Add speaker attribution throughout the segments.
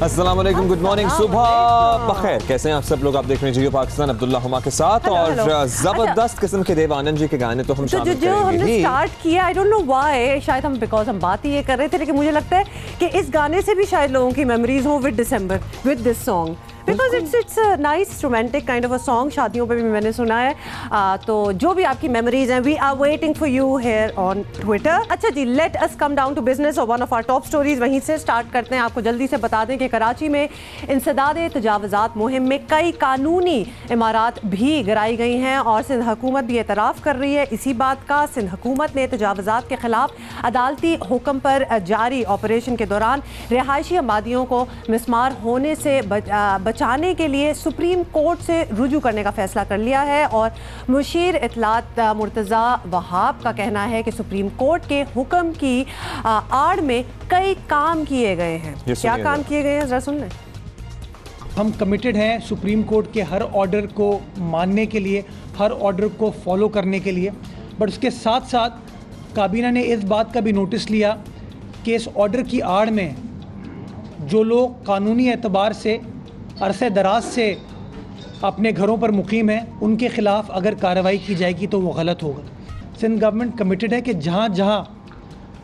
Speaker 1: अस्सलाम वालेकुम, good morning, सुबह बखैर। कैसे हैं आप सब लोग? आप देख रहे हैं जियो पाकिस्तान, अब्दुल्ला हुमा के साथ। और जबरदस्त किस्म के देव आनंद जी के गाने तो हम शामिल
Speaker 2: जो हमने
Speaker 1: करेंगे।
Speaker 2: स्टार्ट किया, आई डोंट नो व्हाई, शायद हम बात ही ये कर रहे थे, लेकिन मुझे लगता है कि इस गाने से भी शायद लोगों की मेमोरीज हो with December, with this song, because it's a nice romantic kind of a song. शादियों पे भी मैंने सुना है। तो जो भी आपकी मेमोरीज हैं, we are waiting for you here on Twitter. अच्छा जी, let us come down to business और one of our top stories वहीं से स्टार्ट करते हैं। आपको जल्दी से बता दें कि कराची में इंसदादे तजावुज़ात मुहिम में कई कानूनी इमारात भी गिराई गई हैं और सिंध हुकूमत भी एतराफ़ कर रही है इसी बात का। सिंध हुकूमत ने तजावुज़ात के खिलाफ अदालती हुक्म पर जारी ऑपरेशन के दौरान रिहायशी आबादियों को मिसमार होने से बचाने के लिए सुप्रीम कोर्ट से रुजू करने का फैसला कर लिया है। और मुशीर इतलात मुर्तज़ा वहाब का कहना है कि सुप्रीम कोर्ट के हुक्म की आड़ में कई काम किए गए हैं। क्या काम किए गए हैं, जरा सुन लें।
Speaker 3: हम कमिटेड हैं सुप्रीम कोर्ट के हर ऑर्डर को मानने के लिए, हर ऑर्डर को फॉलो करने के लिए, बट उसके साथ साथ काबीना ने इस बात का भी नोटिस लिया कि इस ऑर्डर की आड़ में जो लोग कानूनी एतबार से अरसे दराज से अपने घरों पर मुकीम हैं, उनके ख़िलाफ़ अगर कार्रवाई की जाएगी तो वो गलत होगा। सिंध गवर्नमेंट कमिटेड है कि जहाँ जहाँ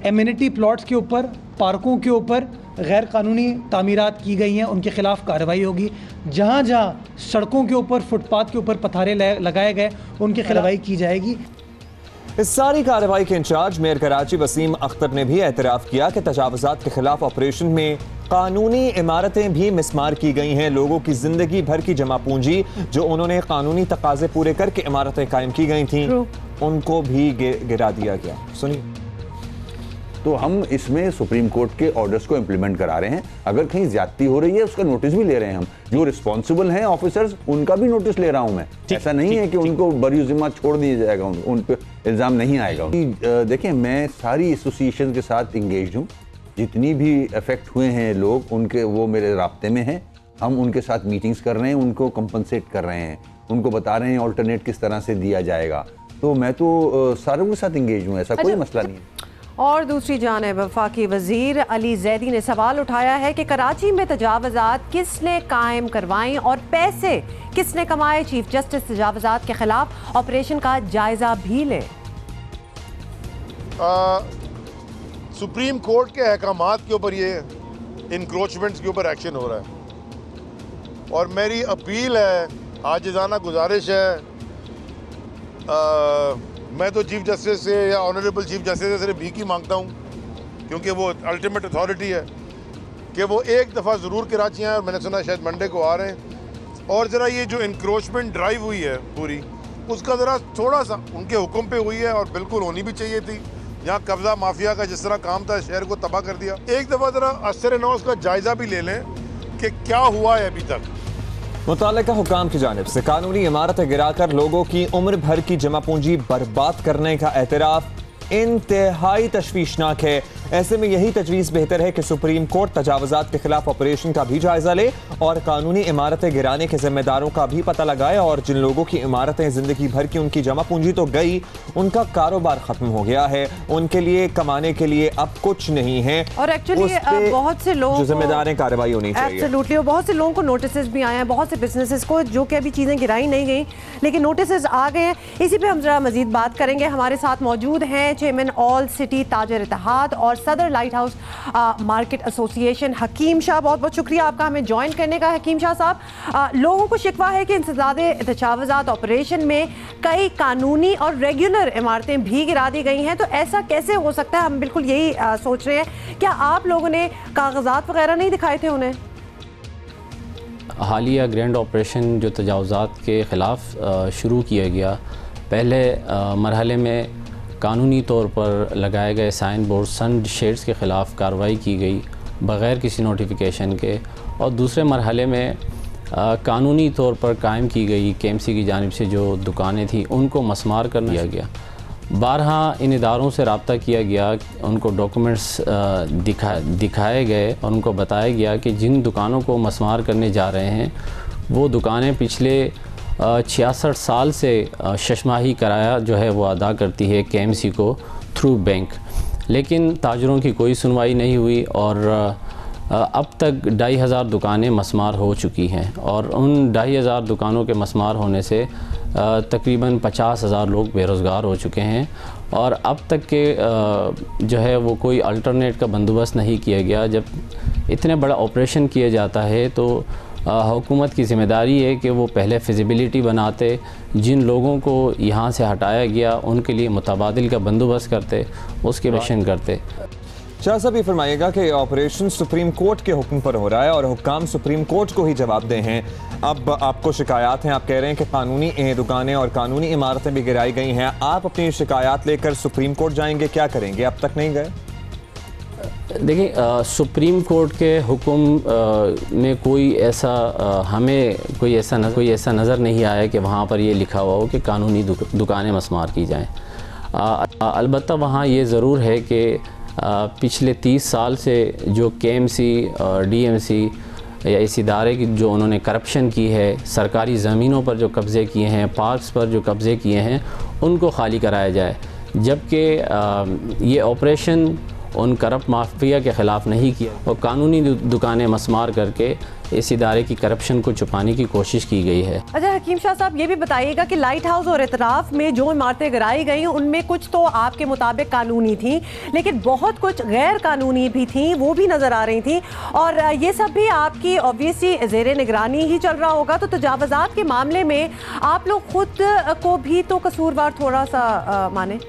Speaker 3: एमिनिटी प्लॉट्स के ऊपर, पार्कों के ऊपर गैर कानूनी तामीरात की गई हैं, उनके ख़िलाफ़ कार्रवाई होगी। जहाँ जहाँ सड़कों के ऊपर, फुटपाथ के ऊपर पथारे लगाए गए, उनकी कार्रवाई की जाएगी।
Speaker 1: इस सारी कार्रवाई के इंचार्ज मेयर कराची वसीम अख्तर ने भी एतराफ़ किया कि तजावुज़ात के खिलाफ ऑपरेशन में कानूनी इमारतें भी मिसमार की गई हैं। लोगों की जिंदगी भर की जमा पूंजी जो उन्होंने कानूनी तकाजे पूरे करके इमारतें कायम की गई थीं, उनको भी गिरा दिया गया। सुनिए।
Speaker 4: तो हम इसमें सुप्रीम कोर्ट के ऑर्डर्स को इम्प्लीमेंट करा रहे हैं। अगर कहीं ज्यादती हो रही है उसका नोटिस भी ले रहे हैं हम। जो रिस्पॉन्सिबल हैं ऑफिसर्स, उनका भी नोटिस ले रहा हूं मैं। ऐसा नहीं है कि उनको बरी जिम्मा छोड़ दिया जाएगा, उन पर इल्ज़ाम नहीं आएगा। देखें, मैं सारी एसोसिएशन के साथ इंगेज हूँ। जितनी भी अफेक्ट हुए हैं लोग, उनके वो मेरे राब्ते में हैं। हम उनके साथ मीटिंग्स कर रहे हैं, उनको कंपनसेट कर रहे हैं, उनको बता रहे हैं ऑल्टरनेट किस तरह से दिया जाएगा। तो मैं तो सारों के साथ इंगेज हूँ, ऐसा कोई मसला नहीं है।
Speaker 2: और दूसरी जानिब वफाकी वजीर अली जैदी ने सवाल उठाया है कि कराची में तजावुज़ात किसने कायम करवाई और पैसे किसने कमाए। चीफ जस्टिस तजावुज़ात के खिलाफ ऑपरेशन का जायजा भी लें।
Speaker 5: सुप्रीम कोर्ट के अहकामात के ऊपर ये इंक्रोचमेंट्स के ऊपर एक्शन हो रहा है और मेरी अपील है, आजिज़ाना गुजारिश है, मैं तो चीफ जस्टिस से या ऑनरेबल चीफ जस्टिस से सिर्फ भीख ही मांगता हूँ, क्योंकि वो अल्टीमेट अथॉरिटी है, कि वो एक दफ़ा ज़रूर कराची आए। और मैंने सुना शायद मंडे को आ रहे हैं। और ज़रा ये जो इंक्रोचमेंट ड्राइव हुई है पूरी, उसका ज़रा थोड़ा सा उनके हुक्म पे हुई है और बिल्कुल होनी भी चाहिए थी। यहाँ कब्जा माफिया का जिस तरह काम था, शहर को तबाह कर दिया। एक दफ़ा ज़रा असर नौ उसका जायज़ा भी ले लें कि क्या हुआ है अभी तक।
Speaker 1: मुतालिका हुकाम की जानिब से कानूनी इमारतें गिराकर लोगों की उम्र भर की जमा पूंजी बर्बाद करने का एतराफ़ इंतहाई तशवीशनाक है। ऐसे में यही तजवीज़ बेहतर है कि सुप्रीम कोर्ट तजावुज़ात के खिलाफ ऑपरेशन का भी जायजा ले और कानूनी इमारतें गिराने के जिम्मेदारों का भी पता लगाए। और जिन लोगों की इमारतें जिंदगी भर की उनकी जमा पूंजी तो गई, उनका कारोबार खत्म हो गया है, उनके लिए कमाने के लिए अब कुछ नहीं है।
Speaker 2: और एक्चुअली बहुत से लोग
Speaker 1: जिम्मेदार हैं, कार्रवाई होनी चाहिए।
Speaker 2: एब्सोल्युटली। और बहुत से लोगों को नोटिस भी आए हैं, बहुत से बिजनेसेस को, जो कि अभी चीज़ें गिराई नहीं गई लेकिन नोटिस आ गए हैं। इसी पे हम जरा मजीद बात करेंगे। हमारे साथ मौजूद हैं चेयरमैन ऑल सिटी ताजर इत्तेहाद और सदर लाइट हाउस मार्केट एसोसिएशन हकीम शाह। बहुत बहुत शुक्रिया आपका हमें ज्वाइन करने का। हकीम शाह साहब, लोगों को शिकवा है कि इंसदादे तजावुज़ात ऑपरेशन में कई कानूनी और रेगुलर इमारतें भी गिरा दी गई हैं, तो ऐसा कैसे हो सकता है? हम बिल्कुल यही सोच रहे हैं। क्या आप लोगों ने कागजात वगैरह नहीं दिखाए थे उन्हें?
Speaker 6: हालिया ग्रैंड ऑपरेशन जो तजावुज़ात के ख़िलाफ़ शुरू किया गया, पहले मरहले में कानूनी तौर पर लगाए गए साइन बोर्ड, सन शेड्स के ख़िलाफ़ कार्रवाई की गई बग़ैर किसी नोटिफिकेशन के। और दूसरे मरहले में कानूनी तौर पर कायम की गई KMC की जानिब से जो दुकानें थी, उनको मसमार कर दिया गया। बारहा इन इदारों से रब्ता किया गया, उनको डॉक्यूमेंट्स दिखाए गए और उनको बताया गया कि जिन दुकानों को मसमार करने जा रहे हैं वो दुकानें पिछले 66 साल से शशमाही किराया जो है वो अदा करती है KMC को थ्रू बैंक। लेकिन ताजरों की कोई सुनवाई नहीं हुई और अब तक 2500 दुकानें मस्मार हो चुकी हैं और उन 2500 दुकानों के मस्मार होने से तकरीबन 50,000 लोग बेरोज़गार हो चुके हैं और अब तक के जो है वो कोई अल्टरनेट का बंदोबस्त नहीं किया गया। जब इतने बड़ा ऑपरेशन किया जाता है तो हुकूमत की ज़िम्मेदारी है कि वो पहले फिजिबिलिटी बनाते, जिन लोगों को यहाँ से हटाया गया उनके लिए मुतबादिल का बंदोबस्त करते, उसके वेशन करते।
Speaker 1: शाह साहब ये फरमाइएगा कि ऑपरेशन सुप्रीम कोर्ट के हुक्म पर हो रहा है और हुक्काम सुप्रीम कोर्ट को ही जवाबदेह हैं। अब आपको शिकायत हैं, आप कह रहे हैं कि कानूनी दुकानें और कानूनी इमारतें भी गिराई गई हैं, आप अपनी शिकायत लेकर सुप्रीम कोर्ट जाएंगे, क्या करेंगे? अब तक नहीं गए?
Speaker 6: देखिए, सुप्रीम कोर्ट के हुक्म में कोई ऐसा हमें कोई ऐसा नज़र नहीं आया कि वहाँ पर ये लिखा हुआ हो कि कानूनी दुकानें मस्मार की जाएँ। अलबत्ता वहाँ ये ज़रूर है कि पिछले 30 साल से जो KMC और DMC या इस इदारे की जो उन्होंने करप्शन की है, सरकारी ज़मीनों पर जो कब्ज़े किए हैं, पार्क्स पर जो कब्ज़े किए हैं, उनको खाली कराया जाए। जबकि ये ऑपरेशन उन करप्ट माफिया के ख़िलाफ़ नहीं किया और कानूनी दुकानें मस्मार करके इस इदारे की करप्शन को छुपाने की कोशिश की गई है।
Speaker 2: अच्छा हकीम शाह साहब, ये भी बताइएगा कि लाइट हाउस और इतराफ़ में जो इमारतें गिराई गई उनमें कुछ तो आपके मुताबिक कानूनी थी, लेकिन बहुत कुछ गैर कानूनी भी थी, वो भी नज़र आ रही थी और ये सब भी आपकी ऑब्वियसली ज़ेरे निगरानी ही चल रहा होगा। तो तजावुज़ात के मामले में आप लोग खुद को भी तो कसूरवार थोड़ा सा माने?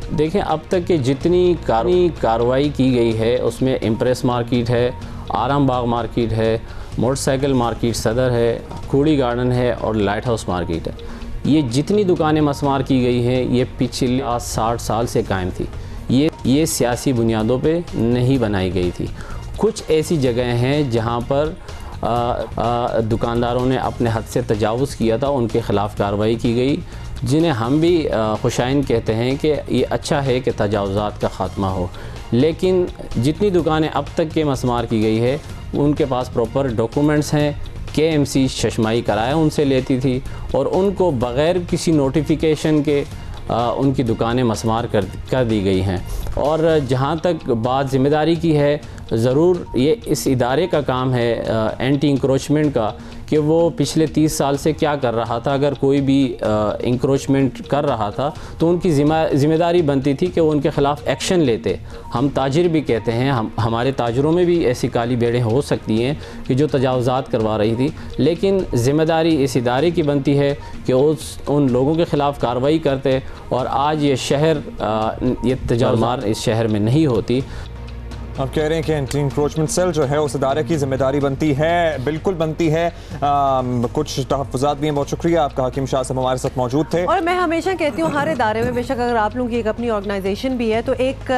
Speaker 6: देखें, अब तक के जितनी कार्रवाई की गई है उसमें इम्प्रेस मार्केट है, आराम बाग मार्केट है, मोटरसाइकिल मार्केट सदर है, कूड़ी गार्डन है और लाइट हाउस मार्केट है। ये जितनी दुकानें मस्मार की गई हैं ये पिछले 60 साल से कायम थी। ये सियासी बुनियादों पे नहीं बनाई गई थी। कुछ ऐसी जगह हैं जहाँ पर दुकानदारों ने अपने हद से तजावुज़ किया था, उनके ख़िलाफ़ कार्रवाई की गई, जिन्हें हम भी खुशाइन कहते हैं कि ये अच्छा है कि तजावुज़ात का ख़ात्मा हो। लेकिन जितनी दुकानें अब तक के मस्मार की गई है उनके पास प्रॉपर डॉक्यूमेंट्स हैं। KMC शशमाई किराया उनसे लेती थी और उनको बग़ैर किसी नोटिफिकेशन के उनकी दुकानें मस्मार कर दी गई हैं। और जहाँ तक बात ज़िम्मेदारी की है, ज़रूर ये इस इदारे का काम है एंटी इंक्रोचमेंट का कि वो पिछले 30 साल से क्या कर रहा था। अगर कोई भी इंक्रोचमेंट कर रहा था तो उनकी ज़िम्मेदारी बनती थी कि वो उनके ख़िलाफ़ एक्शन लेते। हम ताजिर भी कहते हैं, हमारे ताजरों में भी ऐसी काली बेड़ें हो सकती हैं कि जो तजावुज़ात करवा रही थी, लेकिन ज़िम्मेदारी इस इदारे की बनती है कि उन लोगों के ख़िलाफ़ कार्रवाई करते। और आज ये शहर ये तजावुज़ात इस शहर में नहीं होती।
Speaker 1: आप कह रहे हैं कि एंटी इंक्रोचमेंट सेल जो है उस इदारे की जिम्मेदारी बनती है, बिल्कुल बनती है। कुछ तहफ़्फ़ुज़ात भी हैं। बहुत शुक्रिया आपका, हकीम शाह साहब हमारे साथ मौजूद थे।
Speaker 2: और मैं हमेशा कहती हूँ हर इदारे में बेशक अगर आप लोगों की एक अपनी ऑर्गेनाइजेशन भी है तो एक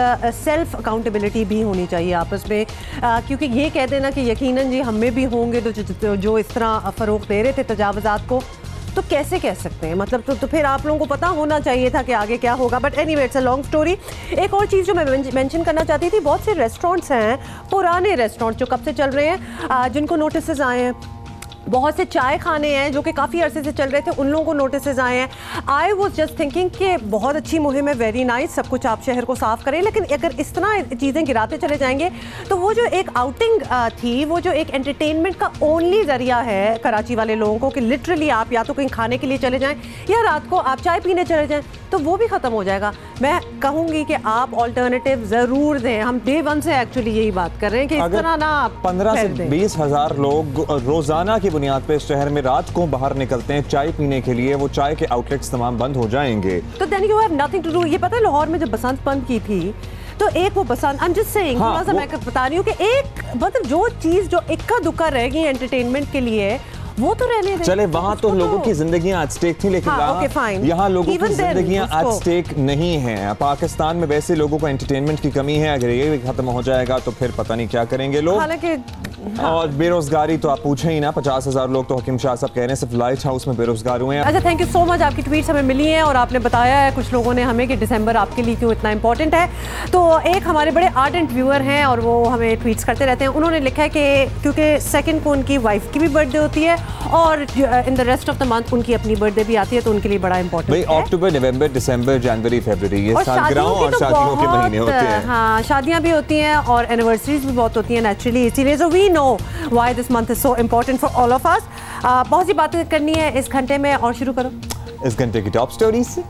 Speaker 2: सेल्फ अकाउंटेबिलिटी भी होनी चाहिए आपस में, क्योंकि ये कह देना कि यकीनन जी हम में भी होंगे तो जो इस तरह फ़रोग़ दे रहे थे तजावुज़ात को, तो कैसे कह सकते हैं? मतलब तो फिर आप लोगों को पता होना चाहिए था कि आगे क्या होगा। But anyway it's a long story. एक और चीज़ जो मैं मेंशन करना चाहती थी, बहुत से रेस्टोरेंट्स हैं, पुराने रेस्टोरेंट्स जो कब से चल रहे हैं, जिनको नोटिस आए हैं। बहुत से चाय खाने हैं जो कि काफ़ी अरसे से चल रहे थे, उन लोगों को नोटिस आए हैं। आई वॉज जस्ट थिंकिंग कि बहुत अच्छी मुहिम है, वेरी नाइस, सब कुछ आप शहर को साफ़ करें, लेकिन अगर इस तरह चीज़ें गिराते चले जाएंगे तो वो जो एक आउटिंग थी, वो जो एक एंटरटेनमेंट का ओनली ज़रिया है कराची वाले लोगों को कि लिटरली आप या तो कहीं खाने के लिए चले जाएँ या रात को आप चाय पीने चले जाएँ, तो वो भी ख़त्म हो जाएगा। मैं कहूँगी कि आप ऑल्टरनेटिव ज़रूर दें। हम डे वन से एक्चुअली यही बात कर रहे हैं कि इस तरह ना
Speaker 1: 15 से 20 हज़ार लोग रोज़ाना की बुनियाद पे शहर में रात को बाहर निकलते हैं चाय पीने के लिए, वो चाय के आउटलेट्स तमाम बंद हो जाएंगे।
Speaker 2: तो then you have nothing to do. ये पता है लाहौर में जब बसंत पंत की थी तो एक वो बसंत, आई एम जस्ट सेइंग, थोड़ा सा मैं बता रही हूँ कि एक मतलब जो चीज़ जो इक्का दुक्का रह गई एंटरटेनमेंट के लिए वो तो रहने दें।
Speaker 1: चले वहाँ तो लोगों की जिंदगियां आज स्टेक थी, लेकिन यहाँ लोगों की जिंदगियां आज स्टेक नहीं है। पाकिस्तान में वैसे लोगों को एंटरटेनमेंट की कमी है, अगर ये भी खत्म हो जाएगा तो फिर पता नहीं क्या करेंगे लोग।
Speaker 2: हालांकि
Speaker 1: और बेरोजगारी तो आप पूछे ही ना, 50,000 लोग तो हकीम शाह साहब कह रहे हैं सिर्फ लाइट हाउस में बेरोजगार हुए हैं।
Speaker 2: अच्छा, थैंक यू सो मच, आपकी ट्वीट्स हमें मिली हैं और आपने बताया है कुछ लोगों ने हमें कि दिसंबर आपके लिए क्यों इतना इंपॉर्टेंट है। तो एक हमारे बड़े आर्डेंट व्यूअर हैं और वो हमें ट्वीट्स करते रहते हैं, उन्होंने लिखा है कि क्योंकि सेकंड को उनकी वाइफ की भी बर्थडे होती है और in the rest of the month उनकी अपनी बर्थडे भी आती है, तो उनके लिए बड़ा इंपॉर्टेंट है।
Speaker 1: अक्टूबर, नवंबर, दिसंबर, जनवरी, फरवरी, ये सालगिरहों और शादियों के महीने होते हैं।
Speaker 2: हाँ, शादियां भी होती हैं और एनिवर्सरीज भी बहुत होती हैं नेचुरली, इसीलिए so we know why this month is so important for all of us. बहुत सी बातें करनी है इस घंटे में, और शुरू करो
Speaker 1: इस घंटे की टॉप स्टोरीज से।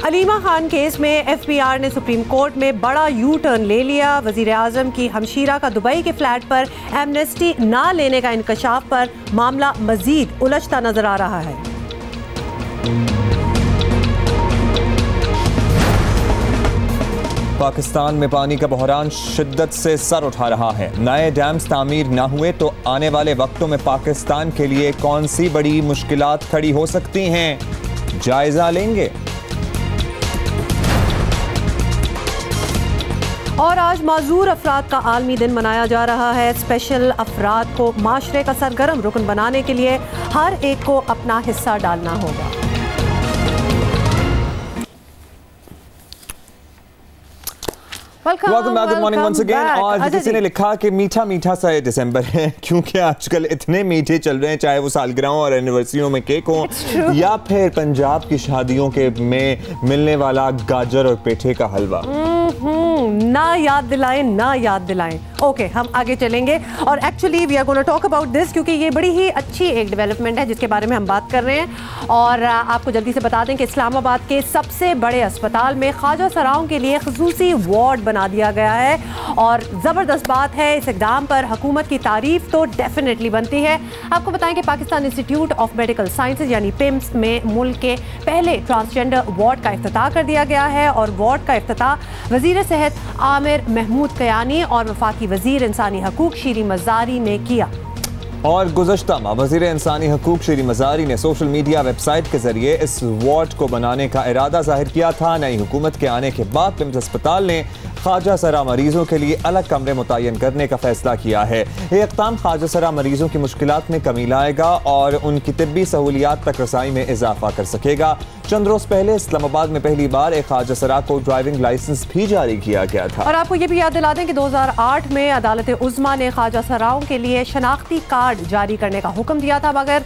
Speaker 2: अलीमा खान केस में एफबीआर ने सुप्रीम कोर्ट में बड़ा यू टर्न ले लिया। वजीर आजम की हमशीरा का दुबई के फ्लैट पर एमनेस्टी ना लेने का इंकशाफ पर मामला मजीद उलझता नजर आ रहा है।
Speaker 1: पाकिस्तान में पानी का बहरान शिद्दत से सर उठा रहा है। नए डैम्स तामीर न हुए तो आने वाले वक्तों में पाकिस्तान के लिए कौन सी बड़ी मुश्किलात खड़ी हो सकती हैं, जायजा लेंगे।
Speaker 2: और आज माजूर अफराद का आलमी दिन मनाया जा रहा है। स्पेशल अफराद को माशरे का सरगर्म रुकन बनाने के लिए हर एक को अपना हिस्सा डालना होगा।
Speaker 1: Welcome back, good morning once again. और किसी ने लिखा कि मीठा मीठा सा ये दिसंबर है, क्योंकि आजकल इतने मीठे चल रहे हैं, चाहे वो सालगिरहों और एनिवर्सरियों में केक हो या फिर पंजाब की शादियों के में मिलने वाला गाजर और पेठे का हलवा।
Speaker 2: ना याद दिलाएं, ना याद दिलाएं। ओके, हम आगे चलेंगे और actually we are gonna talk about this, क्योंकि ये बड़ी ही अच्छी एक डेवलपमेंट है जिसके बारे में हम बात कर रहे हैं। और आपको जल्दी से बता दें कि इस्लामाबाद के सबसे बड़े अस्पताल में ख्वाजा सराओं के लिए खसूसी वार्ड बना दिया गया है और ज़बरदस्त बात है। इस इक़दाम पर हुकूमत की तारीफ तो डेफिनेटली बनती है। आपको बताएं कि Pakistan institute of medical sciences यानी पिम्स में मुल्क के पहले ट्रांसजेंडर वार्ड का इफ्तिताह कर दिया गया है और वार्ड का इफ्तिताह वज़ीर सेहत आमिर महमूद कयानी और वफाकी वज़ीर इंसानी हकूक शीरी मज़ारी ने किया।
Speaker 1: और गुज़श्ता माह वज़ीर इंसानी हकूक शीरी मज़ारी ने सोशल मीडिया वेबसाइट के जरिए इस वार्ड को बनाने का इरादा जाहिर किया था। नई हुकूमत के आने के बाद पिम्स अस्पताल ने ख्वाजा सरा मरीजों के लिए अलग कमरे मुतय्यन करने का फैसला किया है। ये इक़दाम ख्वाजा सरा मरीजों की मुश्किलात में कमी लाएगा और उनकी तिब्बी सहूलियात तक रसाई में इजाफा कर सकेगा। चंद रोज पहले इस्लामाबाद में पहली बार एक ख्वाजा सरा को ड्राइविंग लाइसेंस भी जारी किया गया था।
Speaker 2: और आपको ये भी याद दिला दें कि 2008 में अदालत उज़्मा ने ख्वाजा सराओं के लिए शनाख्ती कार्ड जारी करने का हुक्म दिया था, मगर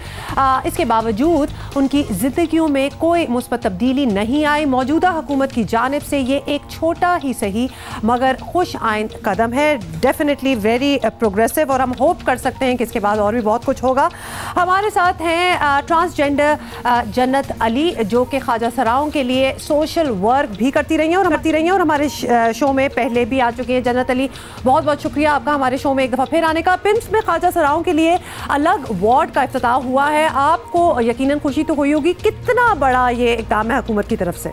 Speaker 2: इसके बावजूद उनकी जिंदगियों में कोई मुस्बत तब्दीली नहीं आई। मौजूदा हुकूमत की जानिब से ये एक छोटा ही सही मगर खुश आइंद कदम है, डेफिनेटली वेरी प्रोग्रेसिव, और हम होप कर सकते हैं कि इसके बाद और भी बहुत कुछ होगा। हमारे साथ हैं ट्रांसजेंडर जन्नत अली, जो कि ख्वाजा सराओं के लिए सोशल वर्क भी करती रही हैं और हमारे शो में पहले भी आ चुकी हैं। जन्नत अली, बहुत बहुत शुक्रिया आपका हमारे शो में एक दफ़ा फिर आने का। पिम्स में ख्वाजा सराओं के लिए अलग वार्ड का इफ्तिताह हुआ है, आपको यकीनन खुशी तो हुई होगी। कितना बड़ा ये इक़दाम है हुकूमत की तरफ से?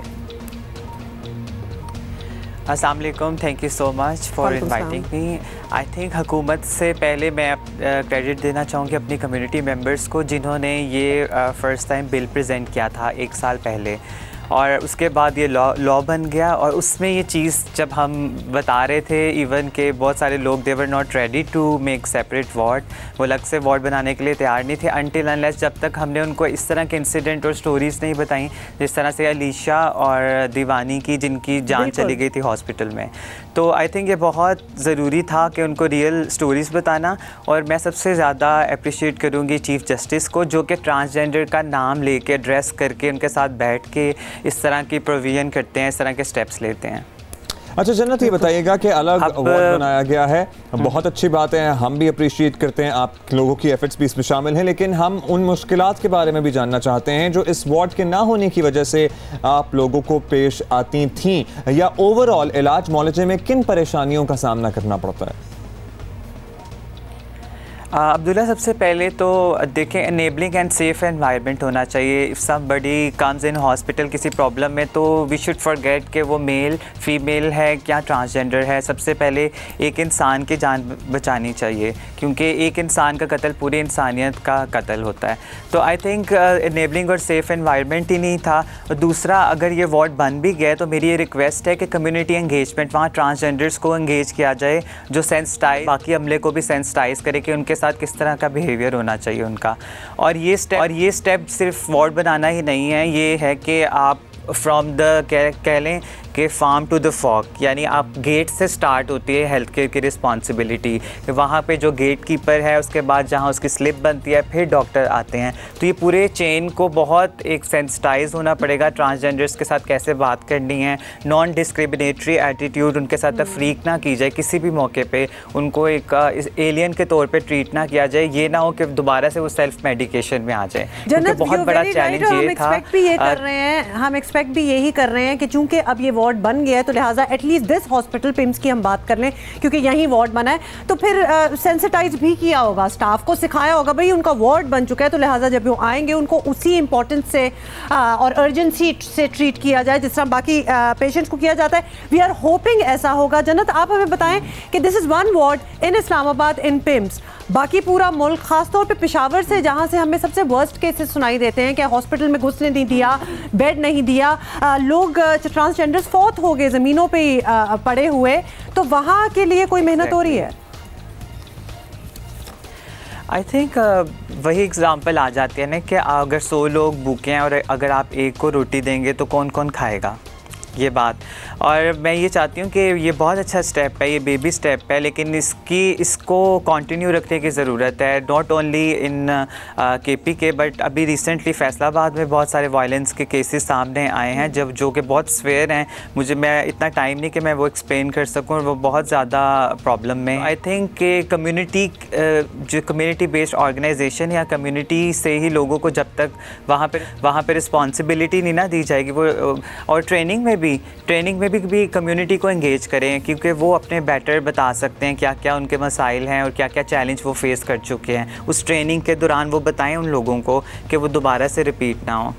Speaker 7: अस्सलाम वालेकुम, thank you so much for inviting me. I think हुकूमत से पहले मैं क्रेडिट देना चाहूँगी अपनी कम्युनिटी मेंबर्स को, जिन्होंने ये फ़र्स्ट टाइम बिल प्रेजेंट किया था 1 साल पहले, और उसके बाद ये लॉ बन गया। और उसमें ये चीज़ जब हम बता रहे थे, इवन के बहुत सारे लोग they were not ready to make separate ward, वो अलग से वार्ड बनाने के लिए तैयार नहीं थे अनटिल अनलेस जब तक हमने उनको इस तरह के इंसिडेंट और स्टोरीज़ नहीं बताई, जिस तरह से अलीशा और दीवानी की, जिनकी जान चली गई थी हॉस्पिटल में। तो आई थिंक ये बहुत ज़रूरी था कि उनको रियल स्टोरीज़ बताना। और मैं सबसे ज़्यादा अप्रिशिएट करूँगी चीफ़ जस्टिस को, जो कि ट्रांसजेंडर का नाम लेके एड्रेस करके उनके साथ बैठ के इस तरह की प्रोविज़न करते हैं, इस तरह के स्टेप्स लेते हैं।
Speaker 1: अच्छा जन्नत, ये बताइएगा कि अलग वार्ड बनाया गया है, बहुत अच्छी बात है, हम भी अप्रिशिएट करते हैं, आप लोगों की एफर्ट्स भी इसमें शामिल हैं, लेकिन हम उन मुश्किलात के बारे में भी जानना चाहते हैं जो इस वार्ड के ना होने की वजह से आप लोगों को पेश आती थीं, या ओवरऑल इलाज मुआलजे में किन परेशानियों का सामना करना पड़ता है?
Speaker 7: अब्दुल्ला, सबसे पहले तो देखें एनेबलिंग एंड सेफ एनवायरनमेंट होना चाहिए। If somebody comes in hospital किसी प्रॉब्लम में तो वी शुड फॉरगेट कि वो मेल फीमेल है क्या ट्रांसजेंडर है। सबसे पहले एक इंसान की जान बचानी चाहिए, क्योंकि एक इंसान का कत्ल पूरी इंसानियत का कत्ल होता है। तो आई थिंक एनेबलिंग और सेफ एनवायरनमेंट ही नहीं था। दूसरा, अगर ये वार्ड बन भी गया तो मेरी ये रिक्वेस्ट है कि कम्युनिटी एंगेजमेंट, वहाँ ट्रांसजेंडर्स को एंगेज किया जाए, जो सेंसिटाइज बाकी अमले को भी सेंसिटाइज करे कि उनके साथ किस तरह का बिहेवियर होना चाहिए उनका। और ये स्टेप सिर्फ वार्ड बनाना ही नहीं है, ये है कि आप फ्रॉम द कह लें कि फार्म टू द फॉक, यानी आप गेट से स्टार्ट होती है हेल्थ केयर की रिस्पॉन्सिबिलिटी। वहाँ पे जो गेट कीपर है, उसके बाद जहाँ उसकी स्लिप बनती है, फिर डॉक्टर आते हैं। तो ये पूरे चेन को बहुत एक सेंसिटाइज होना पड़ेगा, ट्रांसजेंडर्स के साथ कैसे बात करनी है, नॉन डिस्क्रिमिनेटरी एटीट्यूड, उनके साथ तफरीक ना की जाए किसी भी मौके पे, उनको एक एलियन के तौर पे ट्रीट ना किया जाए। ये ना हो कि दोबारा से वो सेल्फ मेडिकेशन में आ जाए, क्योंकि बहुत बड़ा चैलेंज ये था।
Speaker 2: हम एक्सपेक्ट भी यही कर रहे हैं कि चूंकि अब ये वार्ड बन गया है तो लिहाजा एटलीस्ट दिस हॉस्पिटल पिम्स की हम बात कर लें, क्योंकि यहीं वार्ड बना है, तो फिर सेंसिटाइज भी किया होगा, स्टाफ को सिखाया होगा भाई उनका वार्ड बन चुका है, तो लिहाजा जब वो आएंगे उनको उसी इंपॉर्टेंस से और अर्जेंसी से ट्रीट किया जाए जिस तरह बाकी पेशेंट्स को किया जाता है। वी आर होपिंग ऐसा होगा। जन्नत, आप हमें बताएं कि this is one ward in Islamabad in PIMS, बाकी पूरा मुल्क, खासतौर पे पेशावर से जहाँ से हमें सबसे वर्स्ट केसेस सुनाई देते हैं कि हॉस्पिटल में घुसने नहीं दिया, बेड नहीं दिया, लोग ट्रांसजेंडर्स फौत हो गए ज़मीनों पे पड़े हुए, तो वहाँ के लिए कोई मेहनत हो रही है?
Speaker 7: आई थिंक वही एग्ज़ाम्पल आ जाती है ना कि अगर 100 लोग भूखे हैं और अगर आप एक को रोटी देंगे तो कौन कौन खाएगा, ये बात। और मैं ये चाहती हूँ कि ये बहुत अच्छा स्टेप है, ये बेबी स्टेप है, लेकिन इसको कंटिन्यू रखने की ज़रूरत है, नॉट ओनली इन केपी के बट अभी रिसेंटली फैसलाबाद में बहुत सारे वायलेंस के केसेस सामने आए हैं जो कि बहुत स्वेयर हैं। मैं इतना टाइम नहीं कि मैं वो एक्सप्लेन कर सकूँ, वो बहुत ज़्यादा प्रॉब्लम में। आई थिंक कि जो कम्युनिटी बेस्ड ऑर्गेनाइजेशन या कम्युनिटी से ही लोगों को जब तक वहाँ पर रिस्पॉन्सिबिलिटी नहीं ना दी जाएगी, वो और ट्रेनिंग में भी कम्युनिटी को एंगेज करें, क्योंकि वो अपने बेटर बता सकते हैं क्या क्या उनके मसाइल हैं और क्या क्या चैलेंज वो फेस कर चुके हैं। उस ट्रेनिंग के दौरान वो बताएं उन लोगों को कि वो दोबारा से रिपीट ना हो।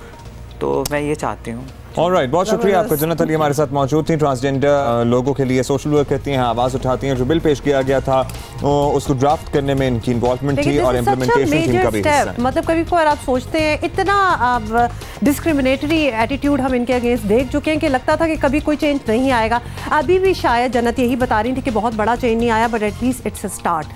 Speaker 7: तो मैं ये चाहती हूँ।
Speaker 1: ऑलराइट, बहुत शुक्रिया आपका। जन्नत अली हमारे साथ मौजूद थी, ट्रांसजेंडर लोगों के लिए सोशल वर्क करती हैं, आवाज़ उठाती हैं। जो बिल पेश किया गया था उसको ड्राफ्ट करने में इनकी इन्वॉल्वमेंट थी और इम्प्लीमेंटेशन थी इनका भी हिस्सा है।
Speaker 2: मतलब कभी कभार आप सोचते हैं इतना डिस्क्रिमिनेटरी एटीट्यूड हम इनके अगेंस्ट देख चुके हैं कि लगता था कि कभी कोई चेंज नहीं आएगा। अभी भी शायद जन्नत यही बता रही थी कि बहुत बड़ा चेंज नहीं आया, but at least it's a start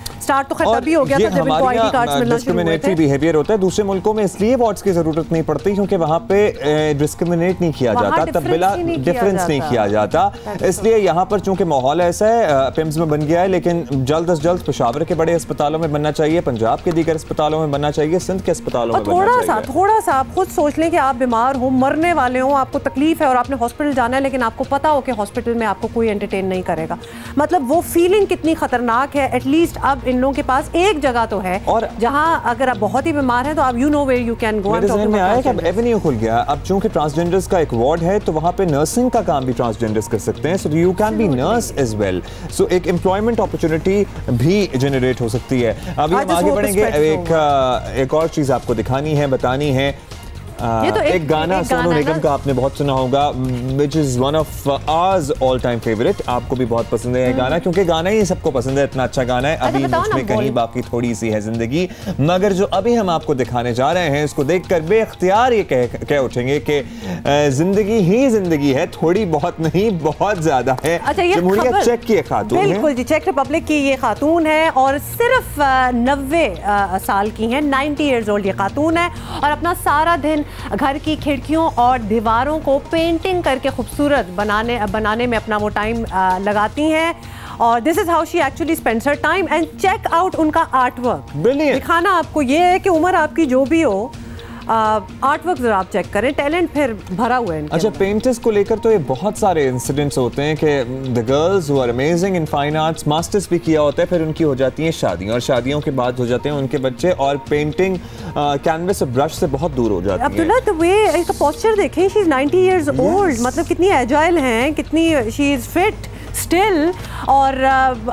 Speaker 2: तो खैर तभी हो गया था जब इनको आईडी कार्ड्स मिलना शुरू हुए थे।
Speaker 1: बिहेवियर होता है दूसरे मुल्कों में, इसलिए वार्ड्स की जरूरत नहीं पड़ती क्योंकि वहाँ पे डिस्क्रिमिनेट नहीं किया जाता, तब डिफरेंस नहीं किया जाता। इसलिए यहाँ पर चूंकि माहौल ऐसा है, पिम्स में बन गया है, लेकिन जल्द अज जल्द पेशावर के बड़े अस्पतालों में बनना चाहिए, पंजाब के दीगर अस्पतालों में बनना चाहिए, सिंध के अस्पतालों में बनना चाहिए।
Speaker 2: थोड़ा सा आप खुद सोच लें कि आप बीमार हो, मरने वाले हो, आपको तकलीफ है और आपने हॉस्पिटल जाना है, लेकिन आपको पता हो कि हॉस्पिटल में आपको कोई एंटरटेन नहीं करेगा। मतलब वो फीलिंग कितनी खतरनाक है। एटलीस्ट अब इन लोगों के पास एक जगह तो है और जहां अगर आप बहुत ही बीमार हैं तो आप वेयर यू कैन गो।
Speaker 1: मेरे ज़हन में आया कि अब एवेन्यू खुल गया। अब चूंकि ट्रांसजेंडर्स का एक वार्ड है तो वहां पे नर्सिंग का काम भी ट्रांसजेंडर्स कर सकते हैं, so you can be nurse as well. So एक एम्प्लॉयमेंट अपॉर्चुनिटी भी जनरेट हो सकती है। अभी हम आगे बढ़ेंगे, एक और चीज आपको दिखानी है, बतानी है। तो एक गाना सोनू निगम का आपने बहुत सुना होगा, which is one of ours all time favorite। आपको भी बहुत पसंद है ये गाना, क्योंकि गाना ही सबको पसंद है, इतना अच्छा गाना है। अभी मुझमें कहीं बाकी थोड़ी सी है जिंदगी, मगर जो अभी हम आपको दिखाने जा रहे हैं उसको देखकर बेख्तियार ये कह उठेंगे कि जिंदगी ही जिंदगी है, थोड़ी बहुत नहीं बहुत ज्यादा है। जमहूरिया चेक की खातून है,
Speaker 2: बिल्कुल जी, चेक रिपब्लिक की ये खातून है और सिर्फ 90 साल की है, 90 ईयर्स ओल्ड ये खातून है और अपना सारा दिन घर की खिड़कियों और दीवारों को पेंटिंग करके खूबसूरत बनाने में अपना वो टाइम लगाती हैं। और this is how she actually spends her time. And check out उनका आर्ट वर्क, दिखाना आपको ये है कि उम्र आपकी जो भी हो, आर्ट वर्क जरा आप चेक करें, टैलेंट फिर भरा हुआ है।
Speaker 1: अच्छा, पेंटर्स को लेकर तो ये बहुत सारे इंसिडेंट्स होते हैं कि the girls who are amazing in fine arts, masters भी किया होता है, फिर उनकी हो जाती हैं शादियां और शादियों के बाद हो जाते हैं उनके बच्चे और पेंटिंग कैनवस और ब्रश से बहुत दूर हो जाती है।
Speaker 2: अब्दुल्ला, द वे इसका पोस्चर देखें, शी इज 90 इयर्स ओल्ड, मतलब कितनी एजाइल हैं, कितनी शी इज फिट, स्टिल, और